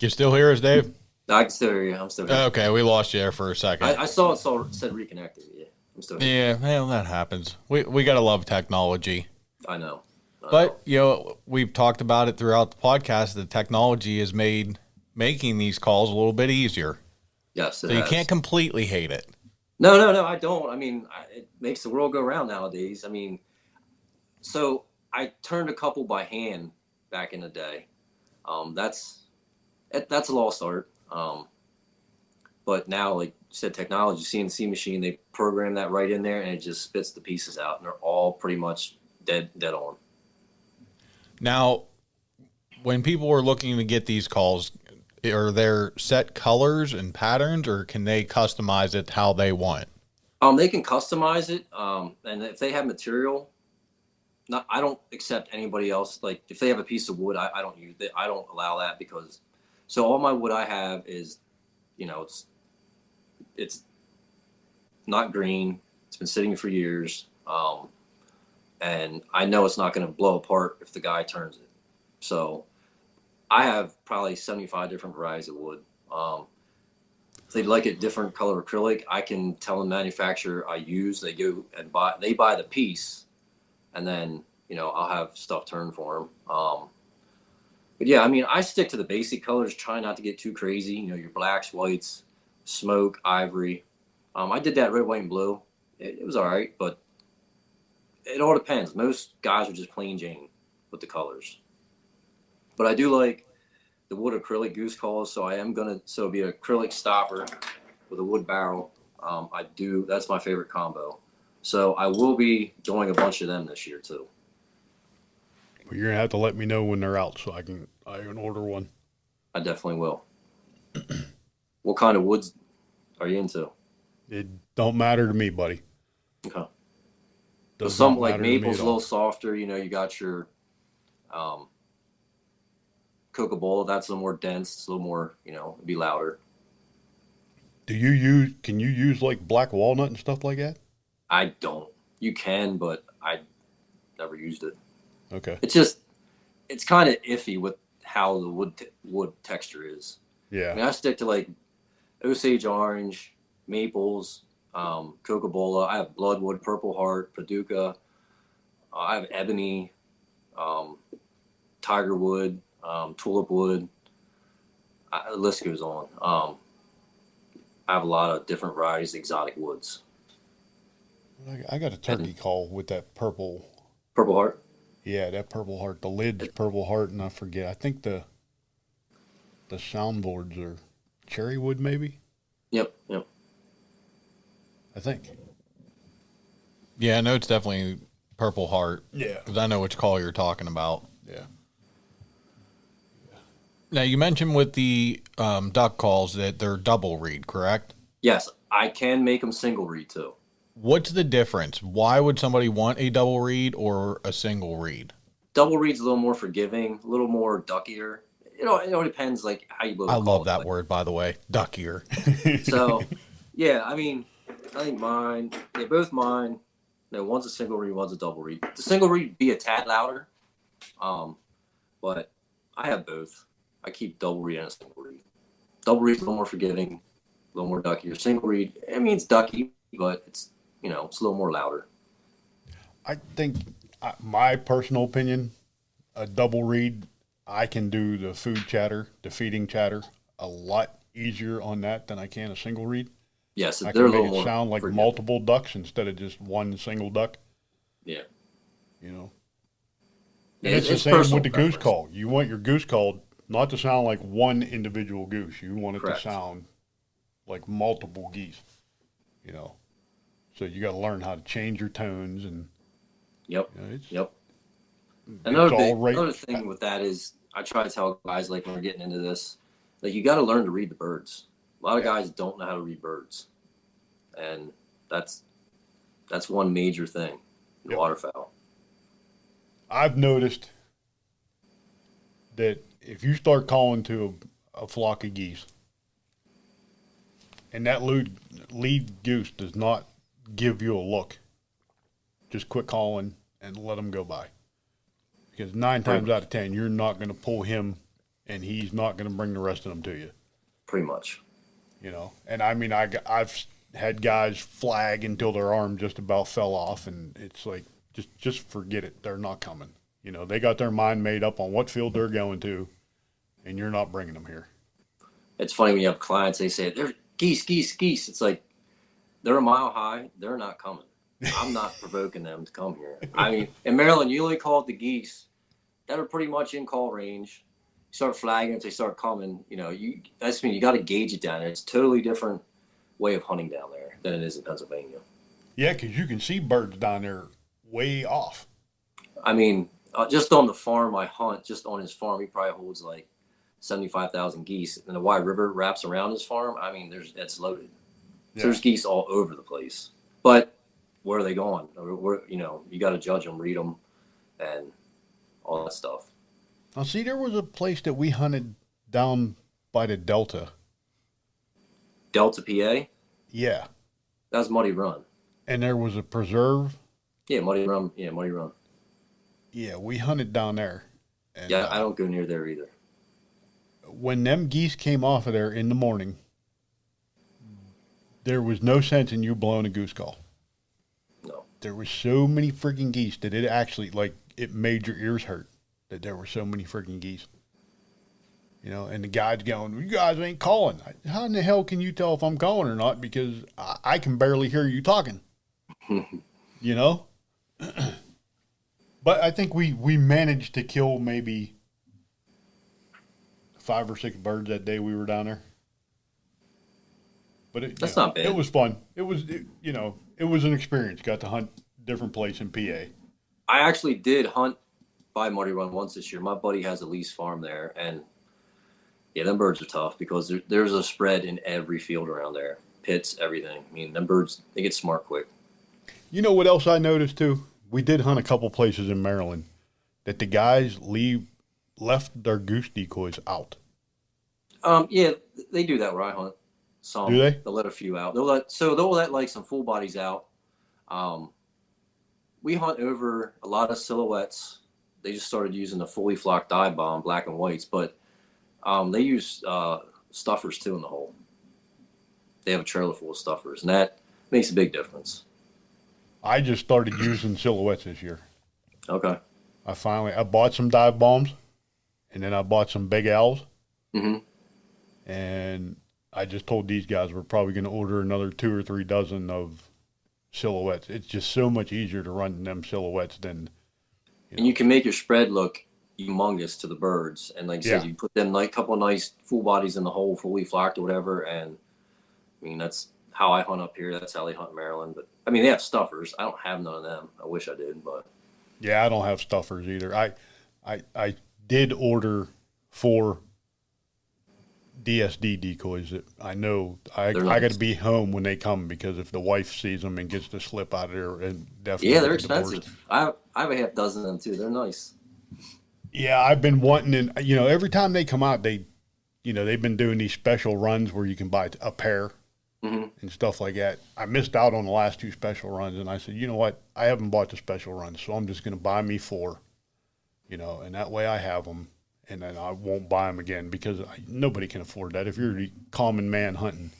You still hear us, Dave? I can still hear you. I'm still here. Okay, we lost you there for a second. I saw it said reconnected. Yeah, I'm still here. Yeah, well, that happens. We gotta love technology. I know. But you know, we've talked about it throughout the podcast. The technology has made making these calls a little bit easier. Yes, So you can't completely hate it. No, I don't. I mean, it makes the world go round nowadays. I mean, so I turned a couple by hand back in the day. That's a lost art. But now, like you said, technology, CNC machine, they program that right in there, and it just spits the pieces out, and they're all pretty much dead on. Now, when people are looking to get these calls, are there set colors and patterns, or can they customize it how they want? They can customize it, and if they have material, I don't accept anybody else. Like if they have a piece of wood, I don't use it. I don't allow that because all my wood I have is, it's not green. It's been sitting for years, and I know it's not going to blow apart if the guy turns it. So I have probably 75 different varieties of wood. If they'd like it different color acrylic, I can tell the manufacturer I use. They go and buy the piece, and then I'll have stuff turned for them. But yeah, I mean, I stick to the basic colors. Try not to get too crazy. Your blacks, whites, smoke, ivory. I did that red, white, and blue. It was all right, but it all depends. Most guys are just plain Jane with the colors. But I do like the wood acrylic goose calls, so it'll be an acrylic stopper with a wood barrel. That's my favorite combo. So I will be doing a bunch of them this year too. Well, you're gonna have to let me know when they're out so I can order one. I definitely will. What kind of woods are you into? It don't matter to me, buddy. Okay. Does Some not like matter to me maple's at a all. little softer. You got your Coca-Cola. That's a little more dense. It's a little more, be louder. Can you use like black walnut and stuff like that? I don't. You can, but I never used it. Okay. It's kind of iffy with how the wood texture is. Yeah. I mean, I stick to like Osage orange, maples, Coca-Cola. I have bloodwood, purple heart, Paducah. I have ebony, tiger wood, tulip wood. The list goes on. I have a lot of different varieties of exotic woods. I got a turkey call with that purple. Purple heart. Yeah, that purple heart. The lid's purple heart, and I forget. I think the soundboards are cherry wood, maybe. Yep. I think. Yeah, I know it's definitely Purple Heart. Yeah. Because I know which call you're talking about. Yeah. Now, you mentioned with the duck calls that they're double reed, correct? Yes, I can make them single reed too. What's the difference? Why would somebody want a double reed or a single reed? Double reed's a little more forgiving, a little more duckier. It all depends like how you look. I love that word, by the way, duck ear. So, yeah, I mean, I think both mine. One's a single reed, one's a double reed. The single reed be a tad louder, but I have both. I keep double reed and a single reed. Double reed's a little more forgiving, a little more duckier. Single reed, I mean, it's ducky, but it's it's a little more louder. I think, my personal opinion, a double reed, I can do the food chatter, the feeding chatter, a lot easier on that than I can a single reed. Yes, I they're a can little make it more sound like forgiving. multiple ducks instead of just one single duck. Yeah. And Yeah, it's the same with personal the preference. goose call. You want your goose call not to sound like one individual goose. You want it Correct. to sound like multiple geese. So you got to learn how to change your tones and Yep. You know, Yep. it's all right. Another thing with that is I try to tell guys like when we're getting into this, like you got to learn to read the birds. A lot of Yeah. guys don't know how to read birds, and that's one major thing in Yep. waterfowl. I've noticed that if you start calling to a flock of geese, and that lead goose does not give you a look, just quit calling and let them go by. Because 9 times out of 10, you're not going to pull him, and he's not going to bring the rest of them to you. Pretty much. You know, and I mean, I've had guys flag until their arm just about fell off, and it's like, just forget it. They're not coming. You know, they got their mind made up on what field they're going to, and you're not bringing them here. It's funny when you have clients, they say, they're geese, geese, geese. It's like, they're a mile high. They're not coming. I'm not provoking them to come here. I mean, in Maryland, you only call it the geese that are pretty much in call range. You start flagging if they start coming. You know, that's when you got to gauge it down there. It's a totally different way of hunting down there than it is in Pennsylvania. Yeah, because you can see birds down there way off. I mean, just on the farm I hunt, just on his farm, he probably holds like 75,000 geese. And the Wye River wraps around his farm. I mean, it's loaded. Yeah. So there's geese all over the place. But where are they going? You know, you got to judge them, read them, and all that stuff. Now, see, there was a place that we hunted down by the Delta. Delta, PA? Yeah. That was Muddy Run. And there was a preserve. Yeah, Muddy Run. Yeah, Muddy Run. Yeah, we hunted down there. And, yeah, I don't go near there either. When them geese came off of there in the morning, there was no sense in you blowing a goose call. No. There were so many freaking geese that it actually, like, it made your ears hurt that there were so many freaking geese. You know, and the guy's going, you guys ain't calling. How in the hell can you tell if I'm calling or not? Because I can barely hear you talking. You know? But I think we managed to kill maybe 5 or 6 birds that day we were down there. But that's not bad. It was fun. It was an experience. Got to hunt different place in PA. I actually did hunt by Muddy Run once this year. My buddy has a lease farm there, and yeah, them birds are tough because there's a spread in every field around there. Pits, everything. I mean, them birds, they get smart quick. You know what else I noticed too? We did hunt a couple places in Maryland that the guys left their goose decoys out. Yeah, they do that where I hunt. Some. Do they? They'll let a few out. They'll let like some full bodies out. We hunt over a lot of silhouettes. They just started using the fully flocked dive bomb, black and whites, but they use stuffers too in the hole. They have a trailer full of stuffers, and that makes a big difference. I just started using silhouettes this year. Okay. I bought some dive bombs, and then I bought some big owls. Mm-hmm. And I just told these guys we're probably going to order another 2 or 3 dozen of silhouettes. It's just so much easier to run them silhouettes than. And you can make your spread look humongous to the birds. And like I said, you put them like couple of nice full bodies in the hole, fully flocked or whatever. And I mean, that's how I hunt up here. That's how they hunt in Maryland. But I mean, they have stuffers. I don't have none of them. I wish I did, but. Yeah, I don't have stuffers either. I did order 4 DSD decoys that I know I got to be home when they come, because if the wife sees them and gets to slip out of there, and definitely they're expensive. I have a half dozen of them too. They're nice. Yeah, I've been wanting, and every time they come out, they've been doing these special runs where you can buy a pair and stuff like that. I missed out on the last 2 special runs, and I said, you know what? I haven't bought the special runs, so I'm just going to buy me 4, and that way I have them. And then I won't buy them again, because nobody can afford that. If you're a common man hunting,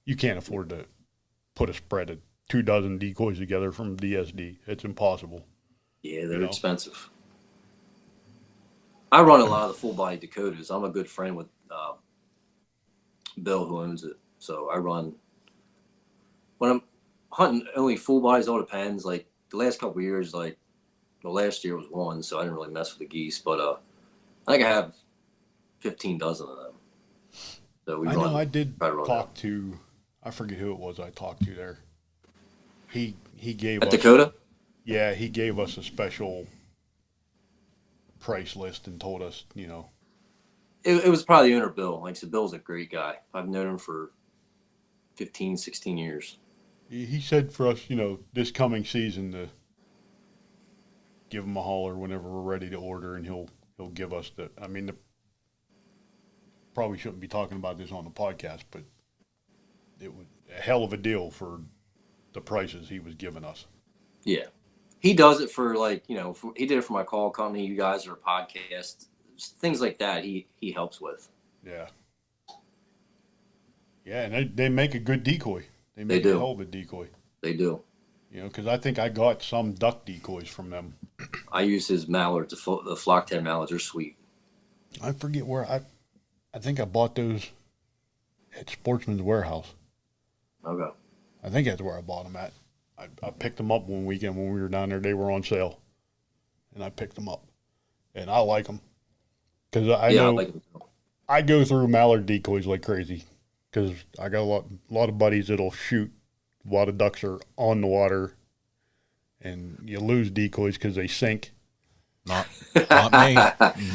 you can't afford to put a spread of 2 dozen decoys together from DSD. It's impossible. Yeah, they're expensive. I run a lot of the full body Dakotas. I'm a good friend with Bill, who owns it. So I run, when I'm hunting only full bodies, all depends. Like the last couple of years, last year was 1, so I didn't really mess with the geese. But I think I have 15 dozen of them. So I did talk to, I forget who it was I talked to there. He gave at us, Dakota? Yeah, he gave us a special price list and told us, It was probably the owner, Bill. Like I said, Bill's a great guy. I've known him for 15, 16 years. he said for us, this coming season to give him a holler whenever we're ready to order, and he'll give us probably shouldn't be talking about this on the podcast, but it was a hell of a deal for the prices he was giving us. Yeah. He does it for he did it for my call company, you guys, or podcast, things like that. He helps with. Yeah. Yeah, and they make a good decoy. They make do. a hell of a decoy. They do. Because I think I got some duck decoys from them. I use his mallards, the flock-tail mallards. They're sweet. I forget where I think I bought those at Sportsman's Warehouse. Okay. I think that's where I bought them at. I picked them up one weekend when we were down there. They were on sale, and I picked them up, and I like them because I know I go through mallard decoys like crazy because I got a lot of buddies that'll shoot a lot of ducks are on the water, and you lose decoys because they sink. Not me.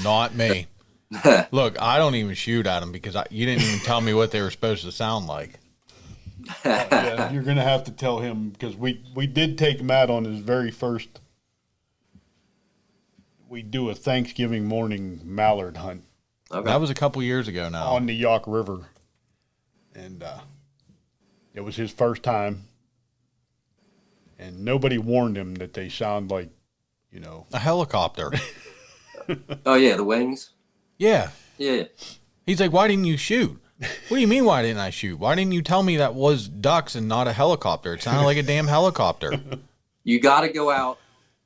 Not me. Look, I don't even shoot at them because you didn't even tell me what they were supposed to sound like. Yeah, you're gonna have to tell him because we did take Matt on his very first. We do a Thanksgiving morning mallard hunt. Okay. That was a couple years ago now on the York River, and it was his first time, and nobody warned him that they sound like, a helicopter. Oh yeah, the wings. Yeah. Yeah. He's like, "Why didn't you shoot?" What do you mean, why didn't I shoot? Why didn't you tell me that was ducks and not a helicopter? It sounded like a damn helicopter. You got to go out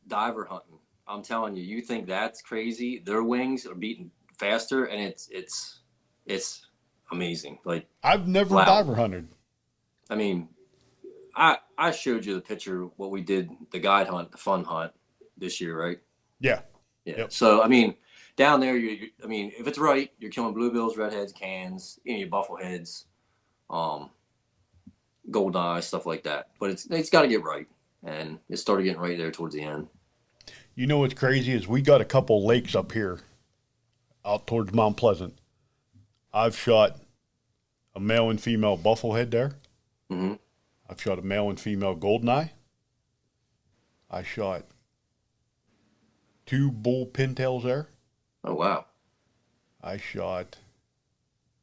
diver hunting. I'm telling you, you think that's crazy. Their wings are beating faster, and it's amazing. Like, I've never diver hunted. I mean, I showed you the picture, what we did, the guide hunt, the fun hunt this year, right? Yeah. Yeah. Yep. So, I mean, down there, if it's right, you're killing bluebills, redheads, cans, your buffleheads, golden eyes, stuff like that. But it's got to get right, and it started getting right there towards the end. You know what's crazy is we got a couple lakes up here, out towards Mount Pleasant. I've shot a male and female bufflehead there. Mm-hmm. I've shot a male and female goldeneye. I shot 2 bull pintails there. Oh, wow. I shot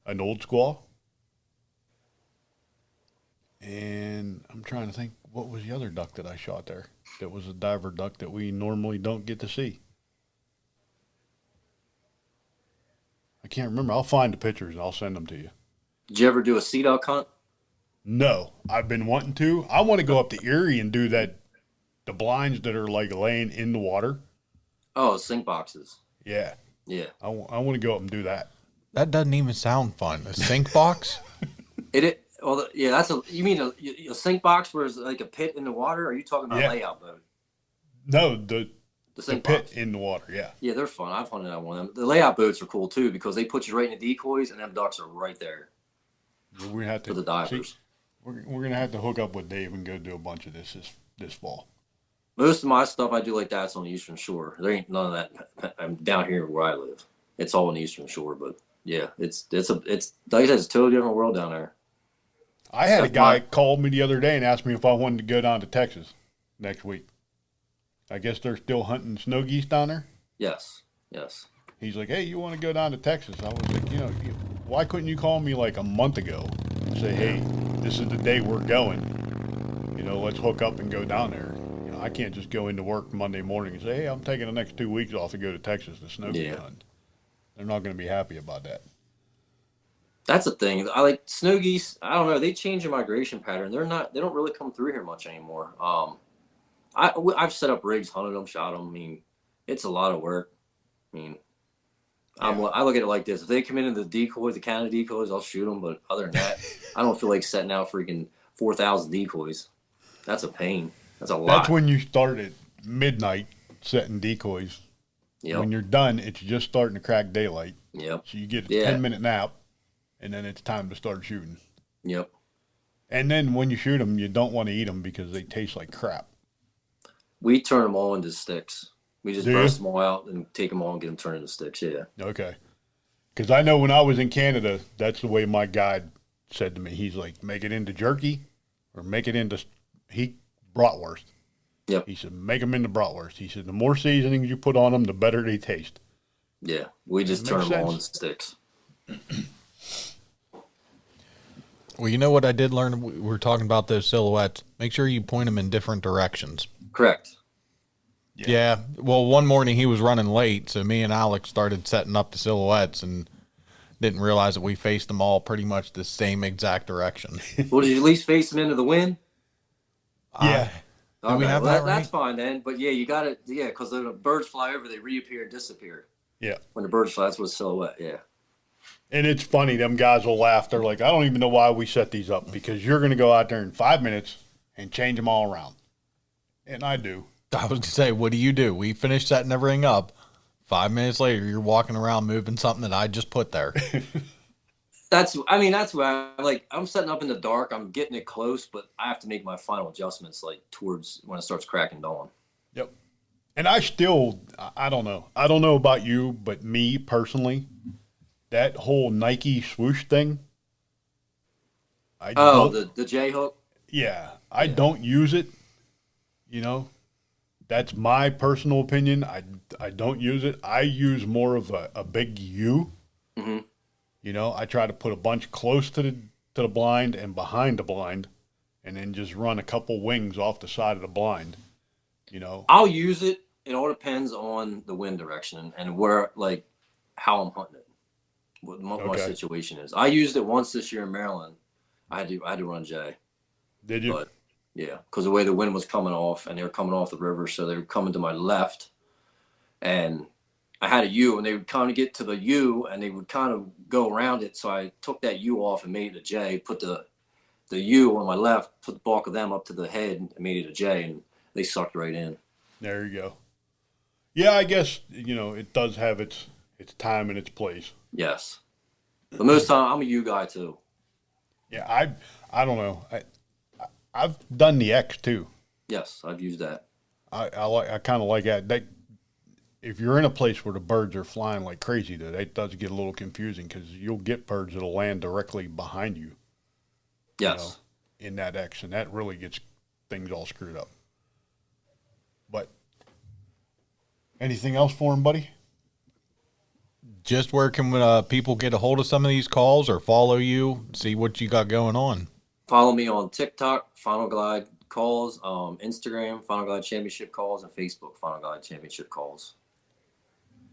an old squaw. And I'm trying to think, what was the other duck that I shot there? That was a diver duck that we normally don't get to see. I can't remember. I'll find the pictures and I'll send them to you. Did you ever do a sea duck hunt? No, I've been wanting to. I want to go up to Erie and do that, the blinds that are like laying in the water. Oh, sink boxes. Yeah. Yeah. I want to go up and do that. That doesn't even sound fun. A sink box? Well, yeah, you mean a sink box where it's like a pit in the water? Or are you talking about a layout boat? No, the sink pit box. in the water, yeah. Yeah, they're fun. I've hunted on one of them. The layout boats are cool too because they put you right in the decoys and them ducks are right there. We have to for the divers. See, we're gonna have to hook up with Dave and go do a bunch of this fall. Most of my stuff I do like that's on the Eastern Shore. There ain't none of that. I'm down here where I live. It's all on the Eastern Shore, but yeah, it's like I said, it's a totally different world down there. I had a guy call me the other day and asked me if I wanted to go down to Texas next week. I guess they're still hunting snow geese down there. Yes. Yes. He's like, "Hey, you want to go down to Texas?" I was like, why couldn't you call me like a month ago and say, "Hey, this is the day we're going. Let's hook up and go down there." I can't just go into work Monday morning and say, "Hey, I'm taking the next 2 weeks off to go to Texas to snow geese hunt." They're not going to be happy about that. That's the thing. I like snow geese. I don't know. They change their migration pattern. They don't really come through here much anymore. I've set up rigs, hunted them, shot them. I mean, it's a lot of work. I mean, I look at it like this: if they come into the decoys, the Canada decoys, I'll shoot them. But other than that, I don't feel like setting out freaking 4,000 decoys. That's a pain. That's a lot. That's when you start at midnight setting decoys. Yep. When you're done, it's just starting to crack daylight. Yep. So you get a 10-minute nap, and then it's time to start shooting. Yep. And then when you shoot them, you don't want to eat them because they taste like crap. We turn them all into sticks. We just Do you? burst them all out and take them all and get them turned into sticks. Yeah. Okay. Because I know when I was in Canada, that's the way my guide said to me. He's like, make it into jerky or make it into bratwurst. Yep. He said, make them into bratwurst. He said, the more seasonings you put on them, the better they taste. Yeah. We just turn Makes them all sense. into sticks. Well, you know what I did learn? We were talking about those silhouettes. Make sure you point them in different directions. Correct. Yeah. Well, one morning he was running late, so me and Alex started setting up the silhouettes and didn't realize that we faced them all pretty much the same exact direction. Well, did you at least face them into the wind? Yeah. Do we have that That's right? fine then. But yeah, you got it. Yeah, because when the birds fly over, they reappear and disappear. Yeah. When the birds fly, that's what silhouette. Yeah. And it's funny. Them guys will laugh. They're like, I don't even know why we set these up because you're going to go out there in 5 minutes and change them all around. And I do. I was going to say, what do? We finished setting everything up. 5 minutes later, you're walking around moving something that I just put there. That's why I'm like, I'm setting up in the dark. I'm getting it close, but I have to make my final adjustments like towards when it starts cracking dawn. Yep. And I don't know. I don't know about you, but me personally, that whole Nike swoosh thing. The J hook. Yeah, I don't use it. You know, that's my personal opinion. I don't use it. I use more of a big U. Mm-hmm. You know, I try to put a bunch close to the blind and behind the blind, and then just run a couple wings off the side of the blind. You know, I'll use it. It all depends on the wind direction and where, like, how I'm hunting it. What my situation is. I used it once this year in Maryland. I had to run J. Did you? But yeah, because the way the wind was coming off, and they were coming off the river, so they were coming to my left, and I had a U, and they would kind of get to the U, and they would kind of go around it. So I took that U off and made it a J. Put the U on my left, put the bulk of them up to the head, and made it a J, and they sucked right in. There you go. Yeah, I guess you know it does have its time and its place. Yes, but most time I'm a U guy too. Yeah, I don't know. I've done the X too. Yes, I've used that. I kind of like that. If you're in a place where the birds are flying like crazy, that does get a little confusing because you'll get birds that'll land directly behind you. Yes. You know, in that X, and that really gets things all screwed up. But anything else for him, buddy? Just where can people get a hold of some of these calls or follow you, see what you got going on? Follow me on TikTok, Final Glide Calls, Instagram, Final Glide Championship Calls, and Facebook, Final Glide Championship Calls.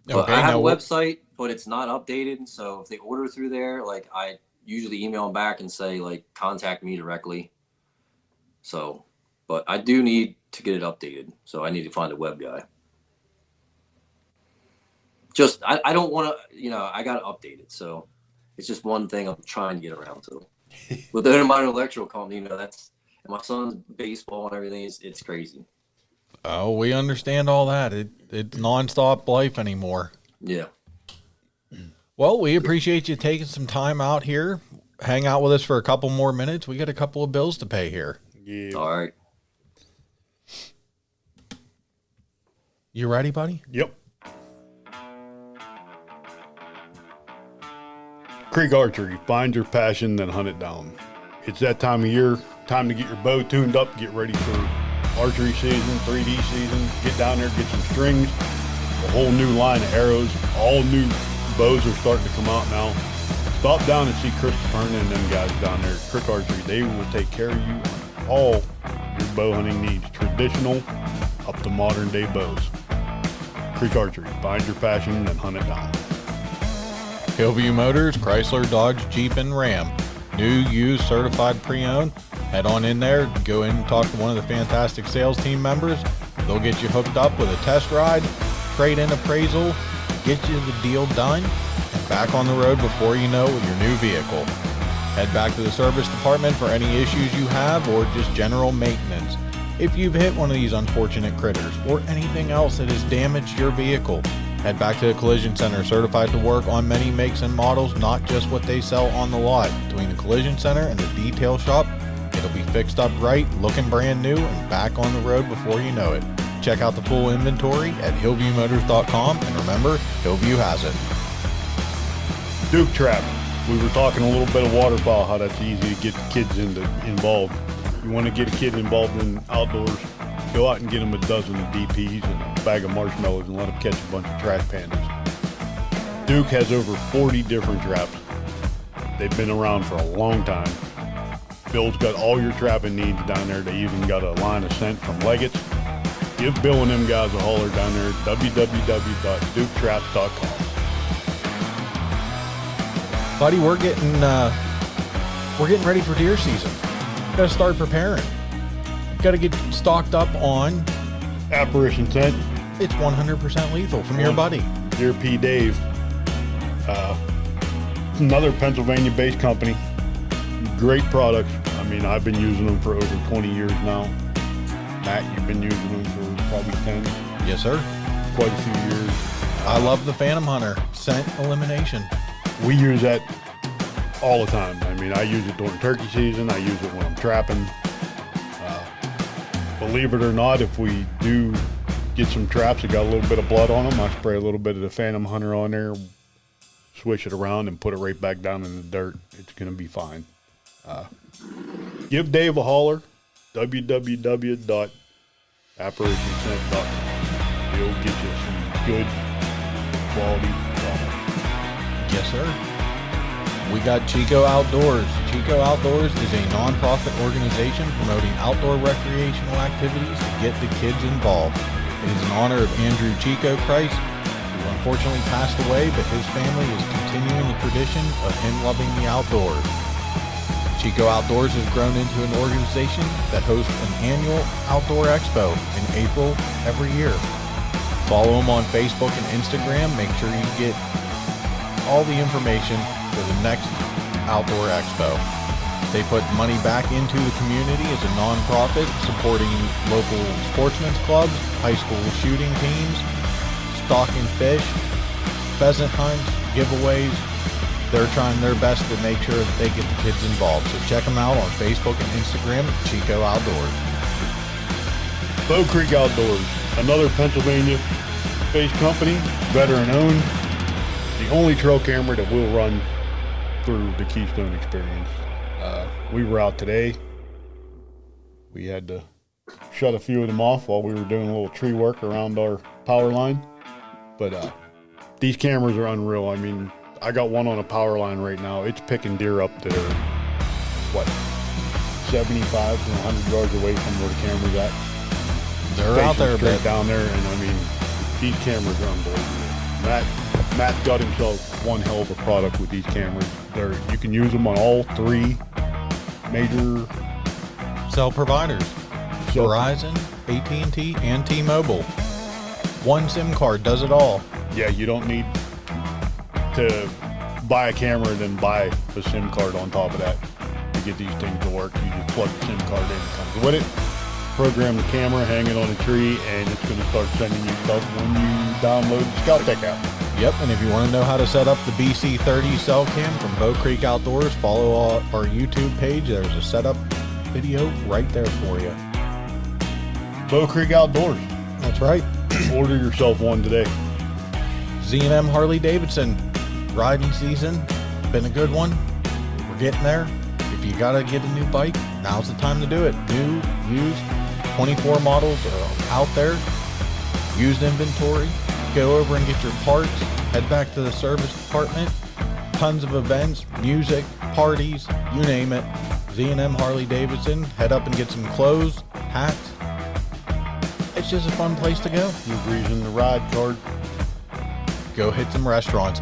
But I have a website, but it's not updated. So if they order through there, like I usually email them back and say, like, contact me directly. So, but I do need to get it updated. So I need to find a web guy. Just, I don't want to, you know, I got to update it. So it's just one thing I'm trying to get around to. With the Intermodern Electrical Company, you know, that's, and my son's baseball and everything, it's crazy. Oh, we understand all that. It's nonstop life anymore. Yeah. Well, we appreciate you taking some time out here. Hang out with us for a couple more minutes. We got a couple of bills to pay here. Yeah. All right. You ready, buddy? Yep. Creek Archery, find your passion, then hunt it down. It's that time of year, time to get your bow tuned up, get ready for archery season, 3D season. Get down there, get some strings, a whole new line of arrows. All new bows are starting to come out now. Stop down and see Christopher and them guys down there at Creek Archery. They will take care of you on all your bow hunting needs, traditional up to modern day bows. Creek Archery, find your passion, then hunt it down. Hillview Motors, Chrysler, Dodge, Jeep, and Ram. New, used, certified, pre-owned. Head on in there, go in and talk to one of the fantastic sales team members. They'll get you hooked up with a test ride, trade-in appraisal, get you the deal done, and back on the road before you know with your new vehicle. Head back to the service department for any issues you have or just general maintenance. If you've hit one of these unfortunate critters or anything else that has damaged your vehicle, head back to the Collision Center, certified to work on many makes and models, not just what they sell on the lot. Between the Collision Center and the detail shop, it'll be fixed up right, looking brand new, and back on the road before you know it. Check out the full inventory at hillviewmotors.com, and remember, Hillview has it. Duke trap. We were talking a little bit of waterfowl, how that's easy to get the kids involved. You want to get a kid involved in outdoors, go out and get them a dozen of DPs and a bag of marshmallows and let them catch a bunch of trash pandas. Duke has over 40 different traps. They've been around for a long time. Bill's got all your trapping needs down there. They even got a line of scent from Leggett's. Give Bill and them guys a holler down there at www.duketraps.com. Buddy, we're getting ready for deer season. Got to start preparing. Got to get stocked up on Apparition scent. It's 100% lethal from your buddy. Deer P. Dave. Another Pennsylvania-based company. Great products. I mean, I've been using them for over 20 years now. Matt, you've been using them for probably 10. Yes, sir. Quite a few years. I love the Phantom Hunter scent elimination. We use that all the time. I mean, I use it during turkey season. I use it when I'm trapping. Believe it or not, if we do get some traps that got a little bit of blood on them, I spray a little bit of the Phantom Hunter on there, swish it around, and put it right back down in the dirt. It's going to be fine. Give Dave a holler. www.apparitionscent.com. He'll get you some good quality product. Yes, sir. We got Chico Outdoors. Chico Outdoors is a nonprofit organization promoting outdoor recreational activities to get the kids involved. It is in honor of Andrew Chico Christ, who unfortunately passed away, but his family is continuing the tradition of him loving the outdoors. Chico Outdoors has grown into an organization that hosts an annual outdoor expo in April every year. Follow them on Facebook and Instagram. Make sure you get all the information for the next outdoor expo. They put money back into the community as a nonprofit, supporting local sportsmen's clubs, high school shooting teams, stocking fish, pheasant hunts, giveaways. They're trying their best to make sure that they get the kids involved. So check them out on Facebook and Instagram at Chico Outdoors. Bow Creek Outdoors, another Pennsylvania-based company, veteran-owned. The only trail camera that will run through the Keystone Experience. We were out today. We had to shut a few of them off while we were doing a little tree work around our power line. But these cameras are unreal. I mean, I got one on a power line right now. It's picking deer up that are, 75 to 100 yards away from where the camera's at. They're out there, straight down there, and I mean, these cameras are unbelievable. Matt got himself one hell of a product with these cameras. You can use them on all three major cell providers: Verizon, AT&T, and T-Mobile. One SIM card does it all. Yeah, you don't need to buy a camera and then buy a SIM card on top of that to get these things to work. You just plug the SIM card in, it comes with it. Program the camera, hang it on a tree, and it's going to start sending you stuff when you download the Scout Tech app. Yep, and if you want to know how to set up the BC30 cell cam from Bow Creek Outdoors, follow our YouTube page. There's a setup video right there for you. Bow Creek Outdoors. That's right. Order yourself one today. Z&M Harley Davidson riding season. Been a good one. We're getting there. If you got to get a new bike, now's the time to do it. New, used, 24 models are out there. Used inventory. Go over and get your parts. Head back to the service department. Tons of events, music, parties, you name it. Z&M Harley Davidson. Head up and get some clothes, hats. It's just a fun place to go. You've reason the ride card. Go hit some restaurants.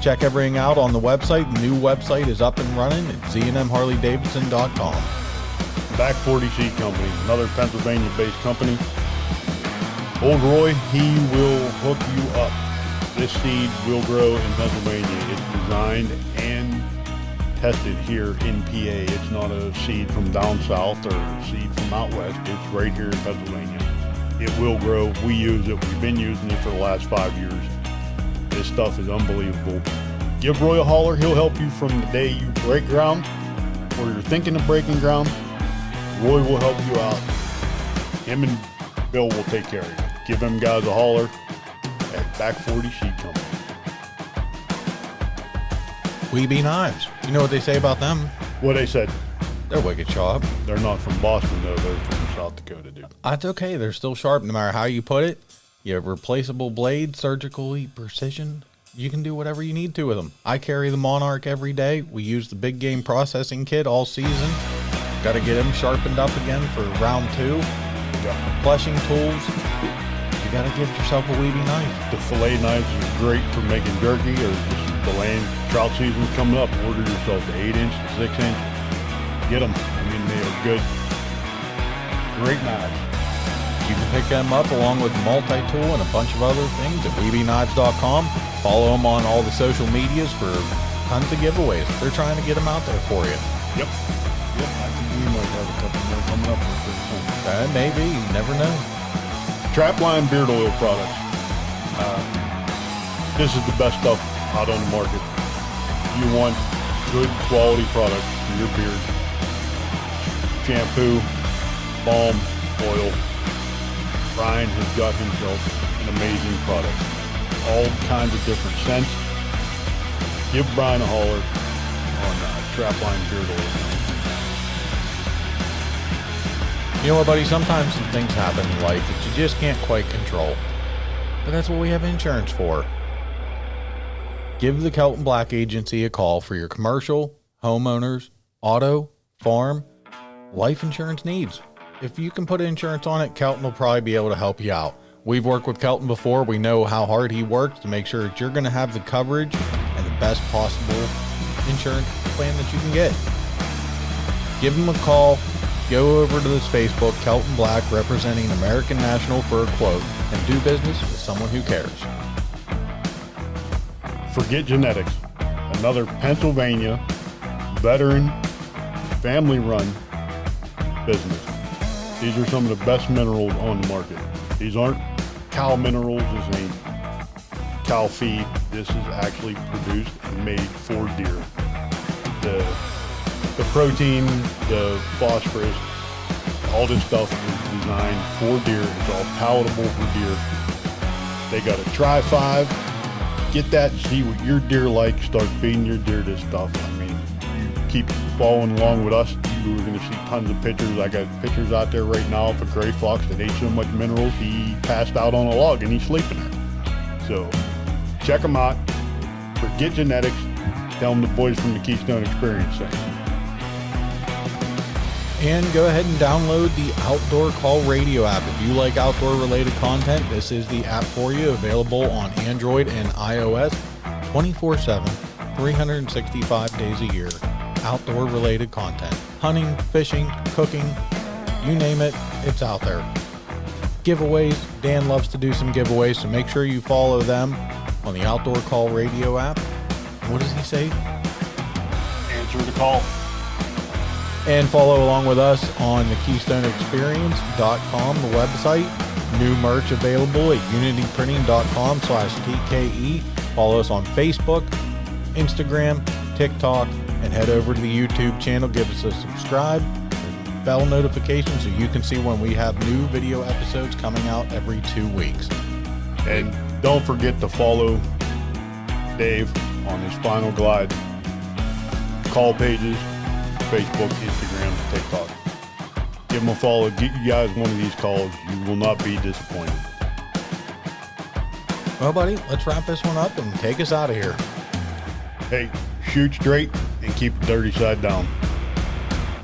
Check everything out on the website. The new website is up and running at znmharleydavidson.com. Back 40 Seed Company, another Pennsylvania-based company. Old Roy, he will hook you up. This seed will grow in Pennsylvania. It's designed and tested here in PA. It's not a seed from down south or a seed from out west. It's right here in Pennsylvania. It will grow. We use it. We've been using it for the last 5 years. This stuff is unbelievable. Give Roy a holler. He'll help you from the day you break ground or you're thinking of breaking ground. Roy will help you out. Him and Bill will take care of you. Give them guys a holler at Back 40 Seed Company. Weeby Knives. You know what they say about them? What they said, They're wicked sharp. they're not from Boston though, they're from South Dakota, dude. That's okay. They're still sharp no matter how you put it. You have replaceable blade, surgically precision. You can do whatever you need to with them. I carry the Monarch every day. We use the big game processing kit all season. Got to get them sharpened up again for round 2. Yeah. Fleshing tools. You got to give yourself a Weeby knife. The fillet knives are great for making jerky or just filleting. Trout season's coming up. Order yourself the 8-inch, the 6-inch. Get them. I mean, they are good. Great knives. You can pick them up along with multi-tool and a bunch of other things at WeebyKnives.com. Follow them on all the social medias for tons of giveaways. They're trying to get them out there for you. Yep. I think we might have a couple more coming up here pretty soon. Maybe. You never know. Trapline beard oil products. This is the best stuff out on the market. You want good quality products for your beard. Shampoo, balm, oil. Brian has got himself an amazing product. All kinds of different scents. Give Brian a holler on Trapline beard oil. You know what, buddy? Sometimes some things happen in life that you just can't quite control. But that's what we have insurance for. Give the Kelton Black Agency a call for your commercial, homeowners, auto, farm, life insurance needs. If you can put insurance on it, Kelton will probably be able to help you out. We've worked with Kelton before. We know how hard he works to make sure that you're going to have the coverage and the best possible insurance plan that you can get. Give him a call. Go over to this Facebook, Kelton Black, representing American National, for a quote, and do business with someone who cares. Forget Genetics, another Pennsylvania veteran, family-run business. These are some of the best minerals on the market. These aren't cow minerals. This ain't cow feed. This is actually produced and made for deer. The protein, the phosphorus, all this stuff is designed for deer. It's all palatable for deer. They got a Try 5. Get that and see what your deer like. Start feeding your deer this stuff. I mean, you keep following along with us, you are going to see tons of pictures. I got pictures out there right now of a gray fox that ate so much minerals he passed out on a log and he's sleeping there. So check them out. Forget Genetics. Tell them the boys from the Keystone Experience say. And go ahead and download the Outdoor Call Radio app. If you like outdoor related content, this is the app for you, available on Android and iOS 24/7, 365 days a year. Outdoor related content. Hunting, fishing, cooking, you name it, it's out there. Giveaways. Dan loves to do some giveaways, so make sure you follow them on the Outdoor Call Radio app. What does he say? Answer the call. And follow along with us on the KeystoneExperience.com, the website. New merch available at unityprinting.com/TKE. Follow us on Facebook, Instagram, TikTok, and head over to the YouTube channel. Give us a subscribe, bell notification so you can see when we have new video episodes coming out every 2 weeks. And don't forget to follow Dave on his Final Glide call pages, Facebook, Instagram, TikTok. Give him a follow. Get you guys one of these calls. You will not be disappointed. Well, buddy, let's wrap this one up and take us out of here. Hey, shoot straight and keep the dirty side down.